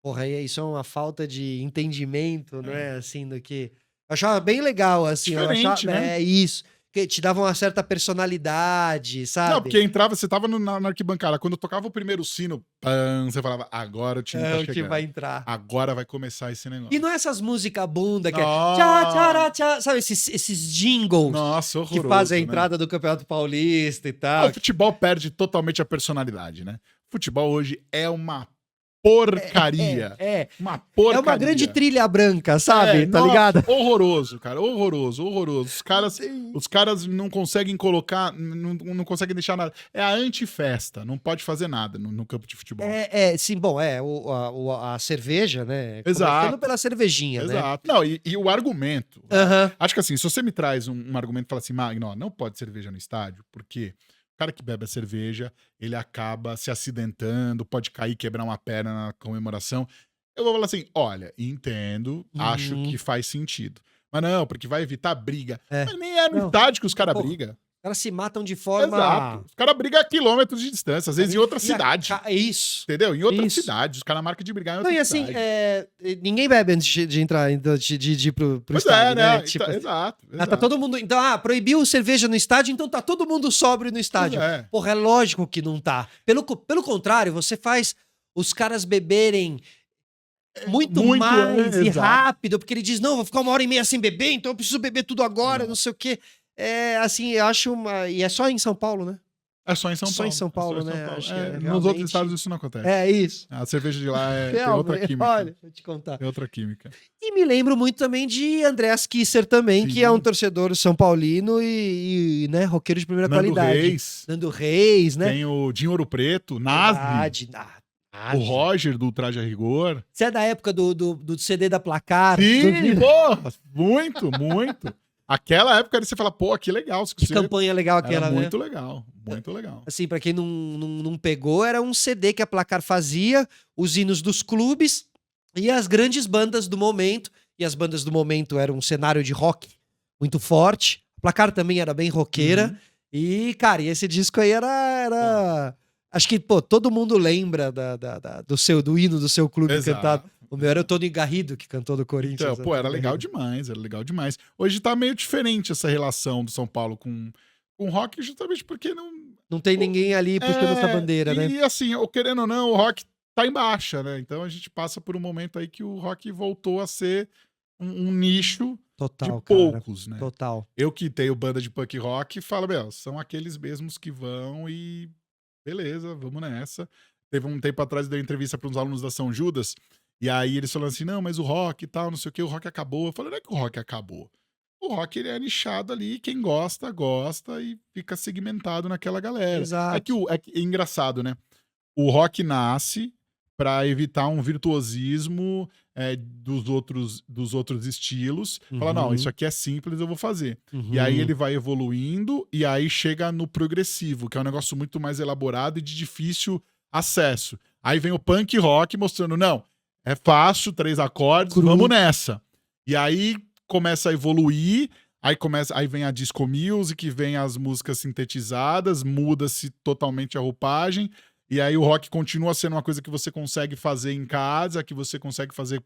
A: Porra, aí isso é uma falta de entendimento, né? Assim, do que. Eu achava bem legal, assim.
B: Diferente,
A: eu achava,
B: né?
A: É isso. Que te dava uma certa personalidade, sabe?
B: Não, porque entrava, você tava na arquibancada. Quando tocava o primeiro sino, pam, você falava, agora o time tá
A: o
B: chegando.
A: time vai entrar.
B: Agora vai começar esse negócio.
A: E não é essas músicas bunda que é
B: Ah.
A: tchá, tchá, tchá, sabe? Esses jingles
B: Nossa, horroroso,
A: que fazem a
B: né?
A: entrada do Campeonato Paulista e
B: Ah,
A: tal.
B: o futebol perde totalmente a personalidade, né? O futebol hoje é uma porcaria. Uma porcaria.
A: É uma grande trilha branca, sabe? Tá
B: nossa,
A: ligado?
B: Horroroso, cara. Horroroso. Os caras não conseguem colocar, não conseguem deixar nada. É a antifesta. Não pode fazer nada no campo de futebol.
A: Sim, bom, a cerveja, né?
B: Exato.
A: Começando pela cervejinha, né?
B: Exato. Não, e o argumento.
A: Aham.
B: Acho que assim, se você me traz um argumento e fala assim, Magno, ó, não pode cerveja no estádio, porque o cara que bebe a cerveja, ele acaba se acidentando, pode cair, quebrar uma perna na comemoração. Eu vou falar assim, olha, entendo, acho que faz sentido. Mas não, porque vai evitar briga. Mas nem é no estádio que os caras brigam.
A: Os caras se matam de forma...
B: Exato. Os caras brigam a quilômetros de distância, às vezes em outra cidade.
A: Isso.
B: Entendeu? Em outra
A: Isso.
B: cidade. Os caras marcam de brigar em
A: Não,
B: outra
A: e assim,
B: cidade.
A: ninguém bebe antes de entrar, de ir pro
B: Pois
A: estádio,
B: né?
A: né? Tipo,
B: Exato.
A: tá todo mundo... Então, proibiu cerveja no estádio, então tá todo mundo sóbrio no estádio.
B: Pois é.
A: Porra, é lógico que não tá. Pelo contrário, você faz os caras beberem muito mais e
B: exato.
A: rápido, porque ele diz, não, vou ficar 1h30 sem beber, então eu preciso beber tudo agora, não sei o quê. Assim, eu acho uma... E é só em São Paulo, né?
B: É só em São Paulo.
A: Só em São Paulo,
B: É só em
A: né?
B: Paulo.
A: Acho que
B: Nos
A: realmente-
B: outros estados isso não acontece.
A: É isso.
B: A cerveja de lá tem
A: Realmente,
B: outra química.
A: olha, vou te contar.
B: Tem outra química.
A: E me lembro muito também de Andreas Kisser também,
B: Sim.
A: que é um torcedor são paulino e né, roqueiro de primeira
B: Nando
A: qualidade.
B: Reis.
A: Nando Reis, né?
B: Tem o Dinho Ouro Preto, Nazi,
A: Verdade.
B: o Roger do Traje a Rigor.
A: Você é da época do CD da Placar?
B: Sim, porra, muito, muito. Aquela época você fala, pô, que legal.
A: Que campanha legal aquela,
B: Era
A: né?
B: muito legal, muito legal.
A: Assim, pra quem não pegou, era um CD que a Placar fazia, os hinos dos clubes e as grandes bandas do momento. E as bandas do momento eram um cenário de rock muito forte. A Placar também era bem roqueira. E, cara, e esse disco aí era... Acho que, pô, todo mundo lembra do hino do seu clube
B: Exato.
A: cantado. O meu era o Tony Garrido, que cantou do Corinthians.
B: Então, pô, era legal demais, era legal demais. Hoje tá meio diferente essa relação do São Paulo com o rock, justamente porque não...
A: Não tem ninguém ali puxando essa bandeira, né?
B: E assim, querendo ou não, o rock tá em baixa, né? Então a gente passa por um momento aí que o rock voltou a ser um nicho
A: Total,
B: de
A: cara.
B: poucos, né?
A: Total.
B: Eu que tenho banda de punk rock, falo, meu, são aqueles mesmos que vão e beleza, vamos nessa. Teve um tempo atrás, eu dei uma entrevista para uns alunos da São Judas, e aí eles falaram assim, não, mas o rock e tal, não sei o que, o rock acabou. Eu falei, não é que o rock acabou. O rock ele é nichado ali, quem gosta, gosta e fica segmentado naquela galera.
A: Exato.
B: É engraçado, né? O rock nasce para evitar um virtuosismo dos outros estilos. Fala, não, isso
A: Uhum.
B: aqui é simples, eu vou fazer. E aí
A: Uhum.
B: ele vai evoluindo e aí chega no progressivo, que é um negócio muito mais elaborado e de difícil acesso. Aí vem o punk rock mostrando, não, é fácil, 3 acordes, vamos
A: Cru.
B: nessa. E aí começa a evoluir, aí vem a disco music, vem as músicas sintetizadas, muda-se totalmente a roupagem. E aí o rock continua sendo uma coisa que você consegue fazer em casa, que você consegue fazer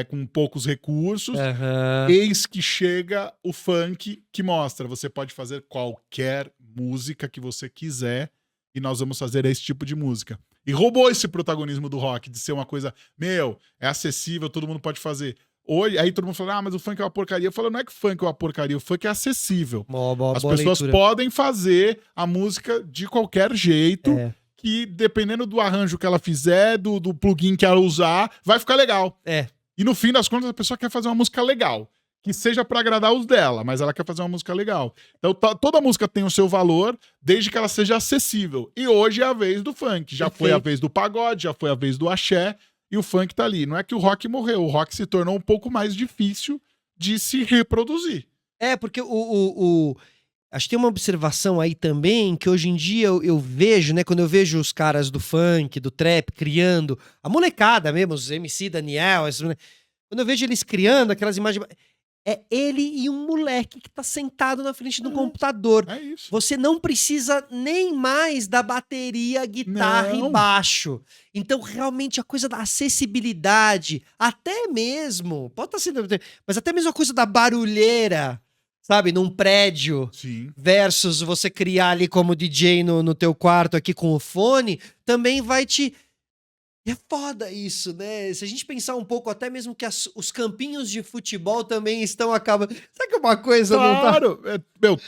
B: com poucos recursos.
A: Aham.
B: Eis que chega o funk que mostra, você pode fazer qualquer música que você quiser e nós vamos fazer esse tipo de música. E roubou esse protagonismo do rock, de ser uma coisa, meu, é acessível, todo mundo pode fazer. Hoje, aí todo mundo fala, ah, mas o funk é uma porcaria. Eu falo, não é que o funk é uma porcaria, o funk é acessível. As
A: Boa
B: pessoas
A: leitura.
B: podem fazer a música de qualquer jeito,
A: É.
B: que dependendo do arranjo que ela fizer, do plugin que ela usar, vai ficar legal.
A: É.
B: E no fim das contas, a pessoa quer fazer uma música legal. Que seja pra agradar os dela, mas ela quer fazer uma música legal. Então toda música tem o seu valor, desde que ela seja acessível. E hoje é a vez do funk. Já foi a
A: Perfeito.
B: vez do pagode, já foi a vez do axé, e o funk tá ali. Não é que o rock morreu, o rock se tornou um pouco mais difícil de se reproduzir.
A: É, porque acho que tem uma observação aí também, que hoje em dia eu vejo, né, quando eu vejo os caras do funk, do trap, criando, a molecada mesmo, os MC Daniel, quando eu vejo eles criando aquelas imagens, é ele e um moleque que tá sentado na frente do computador.
B: É isso.
A: Você não precisa nem mais da bateria, guitarra e
B: Não.
A: baixo. Então, realmente, a coisa da acessibilidade, até mesmo, pode estar sendo, mas até mesmo a coisa da barulheira, sabe, num prédio,
B: Sim.
A: versus você criar ali como DJ no teu quarto aqui com o fone, também vai te... E é foda isso, né? Se a gente pensar um pouco, até mesmo que os campinhos de futebol também estão acabando. Será que uma coisa não tá...
B: Claro, meu,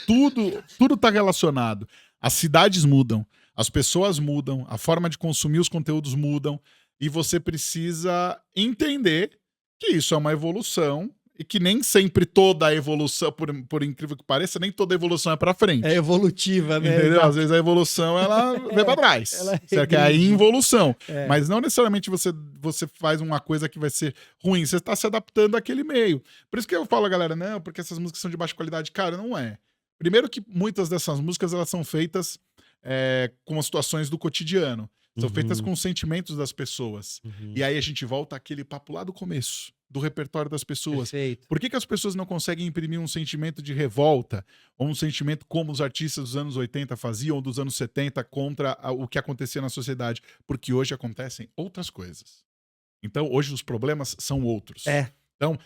B: tudo tá relacionado. As cidades mudam, as pessoas mudam, a forma de consumir os conteúdos mudam, e você precisa entender que isso é uma evolução e que nem sempre toda a evolução, por incrível que pareça, nem toda evolução é pra frente.
A: É evolutiva, né?
B: Entendeu?
A: Exato.
B: Às vezes a evolução ela vem pra trás.
A: ela
B: Você quer a
A: regride.
B: involução.
A: É.
B: Mas não necessariamente você faz uma coisa que vai ser ruim. Você está se adaptando àquele meio. Por isso que eu falo, galera, não, porque essas músicas são de baixa qualidade. Cara, não é. Primeiro que muitas dessas músicas elas são feitas com as situações do cotidiano. São feitas com os sentimentos das pessoas.
A: Uhum.
B: E aí a gente volta àquele papo lá do começo, do repertório das pessoas.
A: Perfeito.
B: Por que as pessoas não conseguem imprimir um sentimento de revolta, ou um sentimento como os artistas dos anos 80 faziam, ou dos anos 70, contra o que acontecia na sociedade? Porque hoje acontecem outras coisas. Então, hoje os problemas são outros.
A: É.
B: Então,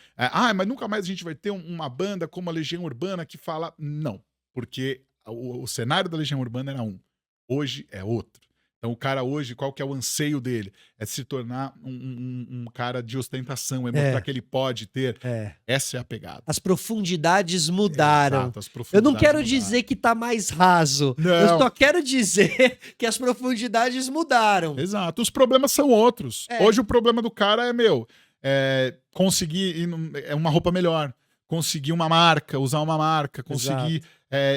B: mas nunca mais a gente vai ter uma banda como a Legião Urbana que fala... Não, porque o cenário da Legião Urbana era um. Hoje é outro. Então o cara hoje, qual que é o anseio dele? É se tornar um cara de ostentação, é mostrar que ele pode ter. Essa é a pegada.
A: As profundidades mudaram.
B: Exato, as
A: Eu
B: profundidades
A: não quero
B: mudaram.
A: dizer que tá mais raso.
B: Não.
A: Eu só quero dizer que as profundidades mudaram.
B: Exato, os problemas são outros.
A: É.
B: Hoje o problema do cara conseguir uma roupa melhor, conseguir uma marca, usar uma marca, conseguir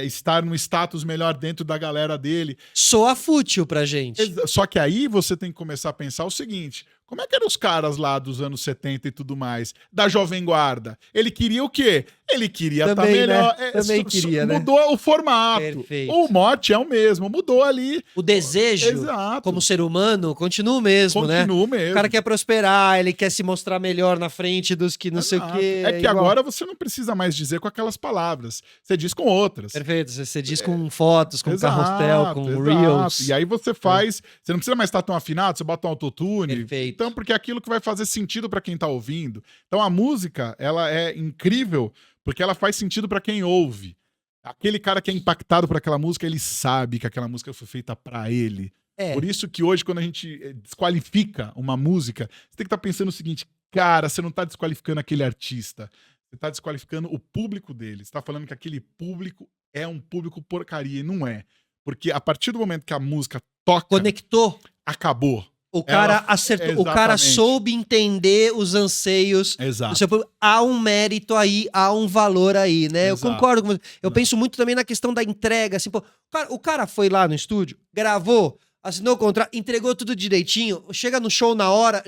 B: estar no status melhor dentro da galera dele.
A: Soa fútil pra gente.
B: Só que aí você tem que começar a pensar o seguinte: como é que eram os caras lá dos anos 70 e tudo mais, da Jovem Guarda? Ele queria o quê? Ele queria estar
A: Também,
B: melhor.
A: né? Também queria, né?
B: Mudou o formato.
A: Perfeito.
B: O mote é o mesmo, mudou ali.
A: O desejo,
B: Exato.
A: como ser humano, continua o mesmo, né?
B: Continua mesmo.
A: O cara quer prosperar, ele quer se mostrar melhor na frente dos que não sei o
B: Exato.
A: quê.
B: É que
A: igual.
B: agora você não precisa mais dizer com aquelas palavras. Você diz com outras.
A: Perfeito, você diz com fotos, com
B: Exato,
A: carrossel, com
B: exato.
A: reels.
B: E aí você faz... Você não precisa mais estar tão afinado, você bota um autotune.
A: Perfeito.
B: Então, porque é aquilo que vai fazer sentido para quem tá ouvindo. Então a música, ela é incrível porque ela faz sentido para quem ouve. Aquele cara que é impactado por aquela música, ele sabe que aquela música foi feita para ele.
A: É.
B: Por isso que hoje, quando a gente desqualifica uma música, você tem que estar pensando o seguinte: cara, você não tá desqualificando aquele artista. Você tá desqualificando o público dele. Você tá falando que aquele público é um público porcaria. E não é. Porque a partir do momento que a música toca,
A: Conectou.
B: acabou.
A: O cara
B: Ela-
A: acertou, o cara
B: Exatamente.
A: soube entender os anseios do
B: Exato.
A: seu público. Há um mérito aí, há um valor aí, né? Eu
B: Exato.
A: concordo com você. Eu
B: Não.
A: penso muito também na questão da entrega, assim, pô, o cara foi lá no estúdio, gravou, assinou o contrato, entregou tudo direitinho, chega no show na hora,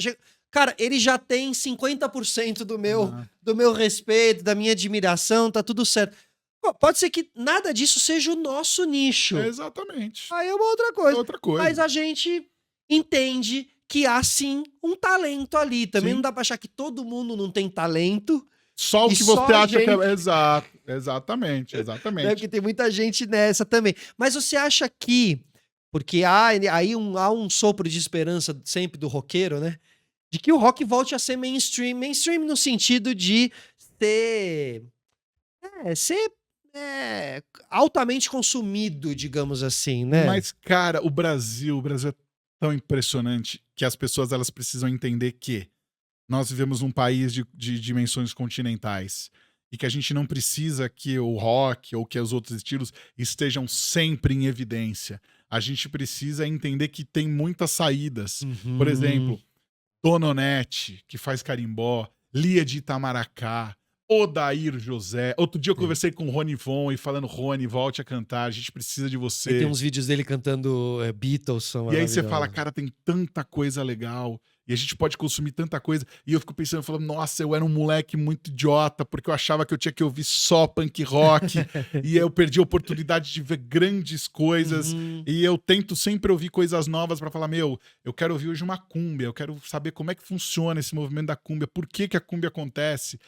A: cara, ele já tem 50% do meu respeito, da minha admiração, tá tudo certo. Pô, pode ser que nada disso seja o nosso nicho.
B: Exatamente.
A: Aí é uma outra coisa.
B: Outra coisa.
A: Mas a gente entende que há sim um talento ali. Também
B: Sim.
A: não dá pra achar que todo mundo não tem talento,
B: Só o
A: E
B: que
A: só
B: você
A: a
B: acha que
A: gente-
B: é. Exato. Exatamente.
A: né?
B: Exatamente.
A: Porque tem muita gente nessa também. Mas você acha que, porque há um sopro de esperança sempre do roqueiro, né? De que o rock volte a ser mainstream. Mainstream no sentido de ser altamente consumido, digamos assim, né?
B: Mas, cara, o Brasil é tão impressionante que as pessoas elas precisam entender que nós vivemos num país de dimensões continentais e que a gente não precisa que o rock ou que os outros estilos estejam sempre em evidência. A gente precisa entender que tem muitas saídas. Por exemplo, Dona Onete, que faz carimbó, Lia de Itamaracá, Odair José. Outro dia eu conversei com o Rony Von e falando, Rony, volte a cantar, a gente precisa de
A: Aí
B: você.
A: tem uns vídeos dele cantando Beatles, são
B: E aí você fala,
A: maravilhosos.
B: cara, tem tanta coisa legal. E a gente pode consumir tanta coisa. E eu fico pensando, falando, nossa, eu era um moleque muito idiota, porque eu achava que eu tinha que ouvir só punk rock. E eu perdi a oportunidade de ver grandes coisas.
A: Uhum.
B: E eu tento sempre ouvir coisas novas pra falar, meu, eu quero ouvir hoje uma cúmbia, eu quero saber como é que funciona esse movimento da cúmbia, por que que a cúmbia acontece,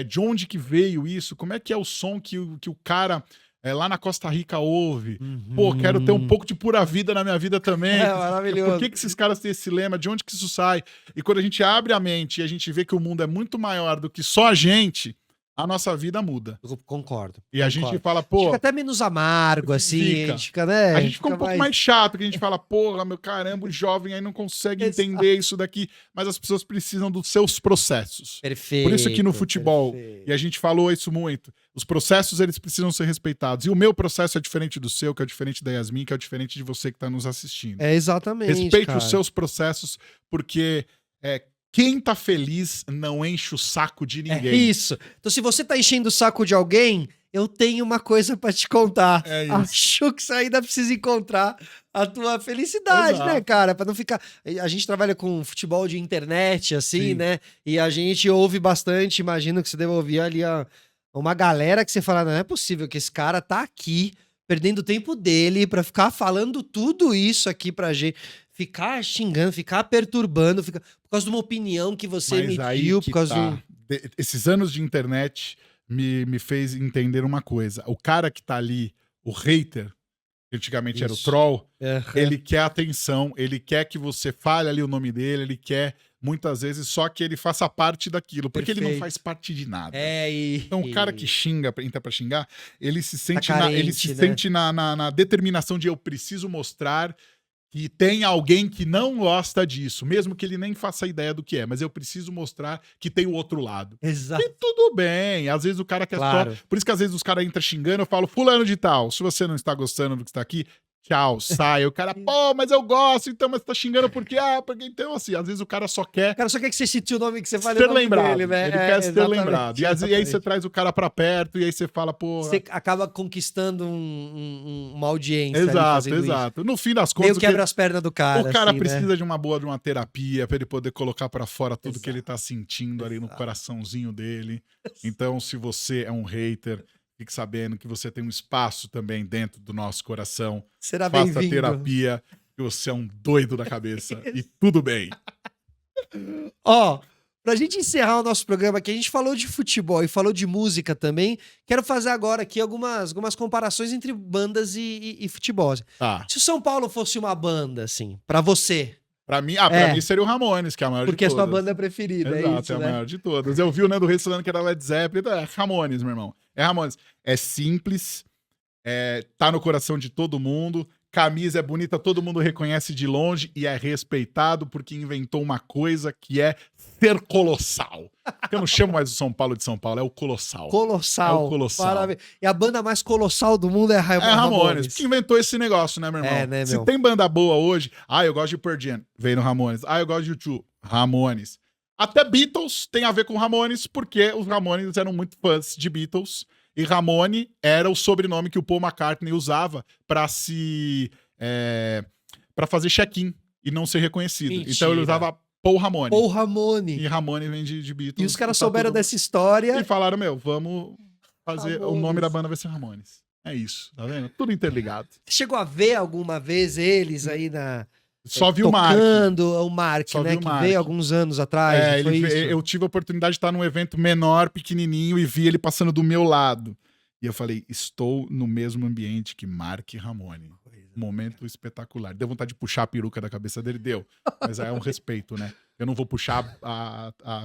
B: de onde que veio isso, como é que é o som que o cara lá na Costa Rica ouve. Pô, quero ter um pouco de pura vida na minha vida também.
A: É maravilhoso.
B: Por que que esses caras têm esse lema? De onde que isso sai? E quando a gente abre a mente e a gente vê que o mundo é muito maior do que só a gente, a nossa vida muda.
A: Eu concordo.
B: E a
A: concordo.
B: gente fala,
A: A gente
B: pô,
A: fica até menos amargo, assim.
B: Fica.
A: A gente fica, né?
B: a gente fica um pouco mais chato, que a gente fala, porra, meu caramba, o jovem aí não consegue
A: Exato.
B: entender isso daqui. Mas as pessoas precisam dos seus processos.
A: Perfeito.
B: Por isso que no futebol,
A: perfeito.
B: e a gente falou isso muito, os processos eles precisam ser respeitados. E o meu processo é diferente do seu, que é diferente da Yasmin, que é diferente de você que está nos assistindo.
A: É exatamente.
B: Respeite
A: cara.
B: os seus processos, porque quem tá feliz não enche o saco de
A: É
B: ninguém.
A: isso. Então, se você tá enchendo o saco de alguém, eu tenho uma coisa pra te contar.
B: É isso.
A: Acho que você ainda precisa encontrar a tua felicidade,
B: Exato.
A: né, cara? Pra não ficar. A gente trabalha com futebol de internet, assim,
B: Sim.
A: né? E a gente ouve bastante. Imagino que você deve ouvir ali uma galera que você fala: não é possível que esse cara tá aqui perdendo o tempo dele pra ficar falando tudo isso aqui pra gente. Ficar xingando, ficar perturbando, por causa de uma opinião que você
B: Mas aí
A: emitiu,
B: que
A: por causa
B: tá.
A: de.
B: Esses anos de internet me fez entender uma coisa. O cara que tá ali, o hater, que antigamente era o
A: Isso.
B: troll,
A: É,
B: ele quer atenção, ele quer que você fale ali o nome dele, ele quer, muitas vezes, só que ele faça parte daquilo, porque ele não
A: Perfeito.
B: faz parte de nada.
A: Então,
B: Então, o cara que xinga, entra pra xingar, ele se sente,
A: carente,
B: ele se
A: né?
B: sente na determinação de eu preciso mostrar que tem alguém que não gosta disso, mesmo que ele nem faça ideia do que é, mas eu preciso mostrar que tem o outro lado.
A: Exato.
B: E tudo bem, às vezes o cara quer
A: Claro.
B: só... Por isso que às vezes os caras entram xingando, eu falo, fulano de tal, se você não está gostando do que está aqui, tchau, sai. O cara, pô, mas eu gosto, então, mas você tá xingando por quê? Porque então, assim, às vezes o cara só quer
A: O cara só quer que você cite o nome que você fale
B: ser
A: o nome
B: lembrado.
A: dele, né?
B: Ele quer ser
A: exatamente,
B: lembrado. E aí você
A: exatamente.
B: traz o cara pra perto, e aí você fala, pô...
A: Você acaba conquistando uma audiência ali
B: Exato,
A: fazendo isso.
B: exato. No fim das
A: Meio
B: contas,
A: quebra as pernas do cara.
B: o cara
A: assim,
B: precisa
A: né?
B: de uma terapia pra ele poder colocar pra fora tudo que ele
A: Exato.
B: tá sentindo ali no
A: Exato.
B: coraçãozinho dele. Então, se você é um hater, fique sabendo que você tem um espaço também dentro do nosso coração.
A: Será
B: Faça
A: bem-vindo.
B: terapia, que você é um doido da cabeça. E tudo bem.
A: Ó, pra gente encerrar o nosso programa aqui, a gente falou de futebol e falou de música também. Quero fazer agora aqui algumas comparações entre bandas e futebol.
B: Tá.
A: Se o São Paulo fosse uma banda, assim, pra você,
B: Pra mim,
A: É.
B: mim seria o Ramones, que é a maior
A: porque é
B: de
A: a sua
B: todas.
A: banda preferida,
B: Exato,
A: é isso,
B: é a
A: né?
B: maior de todas. Eu vi o Nando Reis falando que era Led Zeppelin, é Ramones, meu irmão. É Ramones. É simples, tá no coração de todo mundo, camisa é bonita, todo mundo reconhece de longe e é respeitado porque inventou uma coisa que é ser colossal. Eu não chamo mais o São Paulo de São Paulo, é o Colossal.
A: Colossal.
B: É o Colossal.
A: Parabéns. E a banda mais colossal do mundo é
B: Ramones. Que inventou esse negócio, né, meu irmão?
A: né,
B: Se
A: meu?
B: tem banda boa hoje, eu gosto de Pearl Jam, veio no Ramones. Eu gosto de U2, Ramones. Até Beatles tem a ver com Ramones, porque os Ramones eram muito fãs de Beatles. E Ramone era o sobrenome que o Paul McCartney usava pra para fazer check-in e não ser reconhecido.
A: Mentira.
B: Então ele usava Paul Ramone.
A: Paul Ramone.
B: E Ramone vem de Beatles.
A: E os caras
B: tá
A: souberam
B: tudo...
A: dessa história.
B: E falaram, vamos fazer...
A: Ramones.
B: O nome da banda vai ser Ramones. É isso, tá vendo? Tudo interligado.
A: Você chegou a ver alguma vez eles aí
B: Só vi o Mark.
A: tocando o Mark,
B: Só
A: né?
B: vi o
A: Que
B: Mark.
A: veio alguns anos atrás. Não foi isso?
B: Eu tive a oportunidade de estar num evento menor, pequenininho, e vi ele passando do meu lado. E eu falei, estou no mesmo ambiente que Mark Ramone. Momento espetacular. Deu vontade de puxar a peruca da cabeça dele? Deu. Mas é um respeito, né? Eu não vou puxar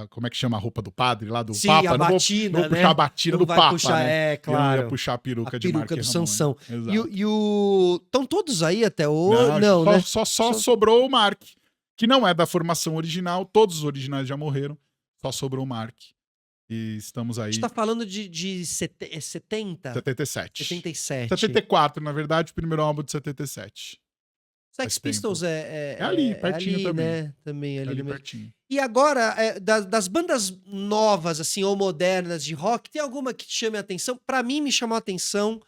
B: como é que chama a roupa do padre lá, do
A: Sim,
B: Papa?
A: a
B: Não
A: batina,
B: vou puxar
A: né?
B: a batina
A: Não
B: do
A: vai
B: Papa,
A: puxar,
B: né?
A: claro.
B: Eu não ia puxar a peruca de Mark
A: do
B: Ramone.
A: Sansão.
B: Exato.
A: Estão todos aí até hoje? Não, né?
B: Só sobrou o Mark, que não é da formação original. Todos os originais já morreram. Só sobrou o Mark. E estamos aí.
A: A gente tá falando de 70?
B: 77.
A: 77.
B: 74, na verdade, o primeiro álbum de 77.
A: Sex
B: faz
A: Pistols
B: tempo.
A: é
B: ali, pertinho
A: ali,
B: também.
A: né? Também ali,
B: Ali
A: no meio.
B: pertinho.
A: E agora, das bandas novas, assim, ou modernas de rock, tem alguma que te chame a atenção? Pra mim, me chamou a atenção.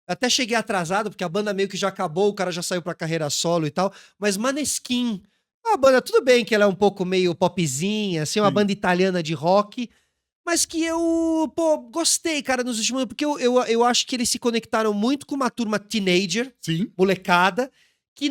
A: Até cheguei atrasado, porque a banda meio que já acabou, o cara já saiu pra carreira solo e tal. Mas Maneskin, uma banda, tudo bem que ela é um pouco meio popzinha, assim, uma
B: Sim.
A: banda italiana de rock, mas que eu, gostei, cara, nos últimos anos, porque eu acho que eles se conectaram muito com uma turma teenager,
B: Sim.
A: molecada, que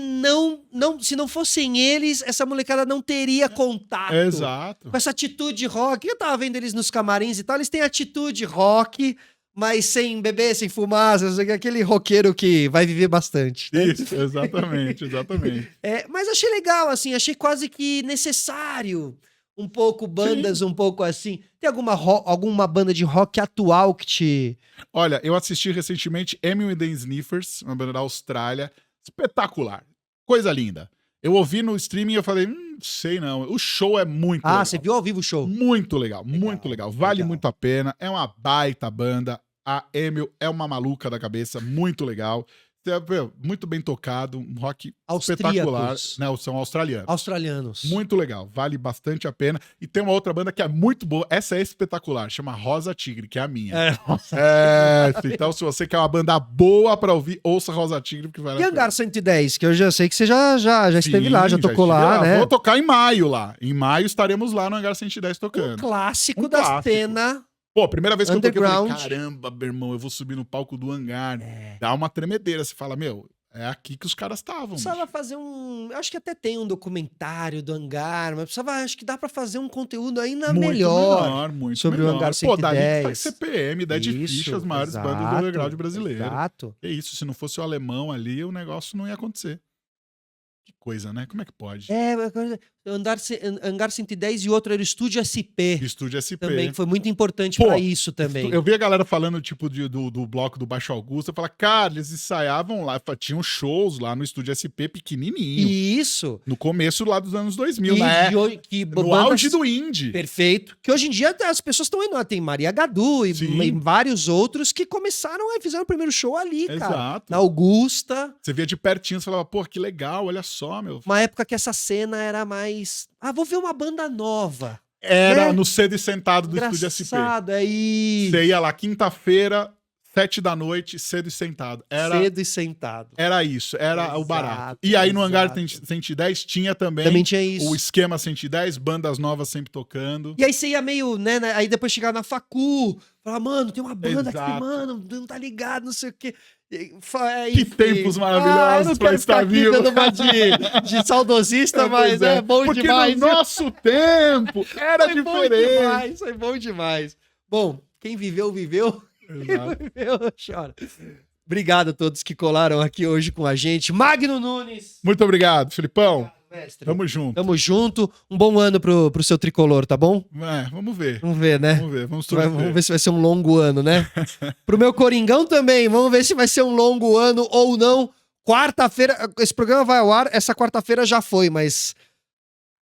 A: se não fossem eles, essa molecada não teria contato
B: Exato.
A: com essa atitude rock. Eu tava vendo eles nos camarins e tal, eles têm atitude rock, mas sem beber, sem fumar, aquele roqueiro que vai viver bastante. Né?
B: Isso, exatamente, exatamente.
A: Mas achei legal, assim, achei quase que necessário um pouco bandas, um pouco assim. Tem alguma banda de rock atual que te...
B: Olha, eu assisti recentemente Emil and the Sniffers, uma banda da Austrália. Espetacular. Coisa linda. Eu ouvi no streaming e eu falei, sei não. O show é muito legal.
A: Você viu ao vivo o show?
B: Muito legal, muito legal. Vale muito a pena. É uma baita banda. A Emil é uma maluca da cabeça, muito legal. Muito bem tocado, um rock espetacular. Não, são australianos.
A: Australianos.
B: Muito legal, vale bastante a pena. E tem uma outra banda que é muito boa, essa é espetacular, chama Rosa Tigre, que é a minha. Então se você quer uma banda boa pra ouvir, ouça Rosa Tigre, porque vale a
A: E
B: pena.
A: Hangar 110, que eu já sei que você já esteve lá, já tocou lá, né?
B: Vou tocar em maio lá. Em maio estaremos lá no Hangar 110 tocando.
A: Clássico da cena.
B: Pô, primeira vez que eu toquei, eu falei,
A: Underground.
B: caramba, meu irmão, eu vou subir no palco do Hangar. Dá uma tremedeira, você fala, é aqui que os caras estavam.
A: Precisava fazer eu acho que até tem um documentário do Hangar, mas acho que dá pra fazer um conteúdo ainda melhor sobre o Hangar 110.
B: Pô, dali faz CPM, Dead Fish, as maiores bandas do underground brasileiro.
A: Exato.
B: É isso, se não fosse o alemão ali, o negócio não ia acontecer. Que coisa, né? Como é que pode?
A: Hangar 110 e outro era o Estúdio SP.
B: Estúdio SP.
A: Também, que foi muito importante pra isso também.
B: Eu vi a galera falando, tipo, do bloco do Baixo Augusto, eu falava, cara, eles ensaiavam lá, tinham shows lá no Estúdio SP pequenininho.
A: Isso.
B: No começo lá dos anos 2000, né? No auge do indie.
A: Perfeito. Que hoje em dia as pessoas estão indo, tem Maria Gadu e vários outros que começaram e fizeram o primeiro show ali, cara.
B: Exato.
A: Na Augusta.
B: Você via de pertinho, você falava, pô, que legal, olha só, meu.
A: Uma época que essa cena era mais... vou ver uma banda nova.
B: Era
A: né?
B: no Cedo e Sentado do Estúdio SP.
A: Engraçado, é isso.
B: Você ia lá, quinta-feira, 7 da noite, Cedo e Sentado.
A: Cedo e Sentado.
B: Era isso, era
A: Exato,
B: o barato. E aí no Hangar 110 tinha também
A: tinha isso.
B: O Esquema 110, bandas novas sempre tocando.
A: E aí você ia meio, né? Aí depois chegava na facu, falava, mano, tem uma banda aqui, mano, não tá ligado, não sei o quê.
B: Que tempos maravilhosos pra estar vivo.
A: Dando uma de saudosista, mas é bom
B: porque
A: demais.
B: Porque no nosso tempo era diferente.
A: Foi bom demais. Bom, quem viveu, viveu.
B: Exato.
A: Quem viveu, chora. Obrigado a todos que colaram aqui hoje com a gente. Magno Nunes.
B: Muito obrigado, Filipão.
A: Mestre.
B: Tamo junto.
A: Tamo junto. Um bom ano pro seu tricolor, tá bom?
B: Vamos ver.
A: Vamos ver, né?
B: Vamos ver, vamos torcer.
A: Vamos ver se vai ser um longo ano, né? Pro meu Coringão também, vamos ver se vai ser um longo ano ou não. Quarta-feira, esse programa vai ao ar, essa quarta-feira já foi, mas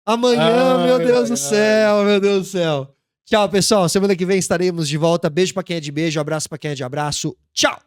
A: amanhã, meu Deus do céu, meu Deus do céu. Tchau, pessoal. Semana que vem estaremos de volta. Beijo pra quem é de beijo, abraço pra quem é de abraço. Tchau!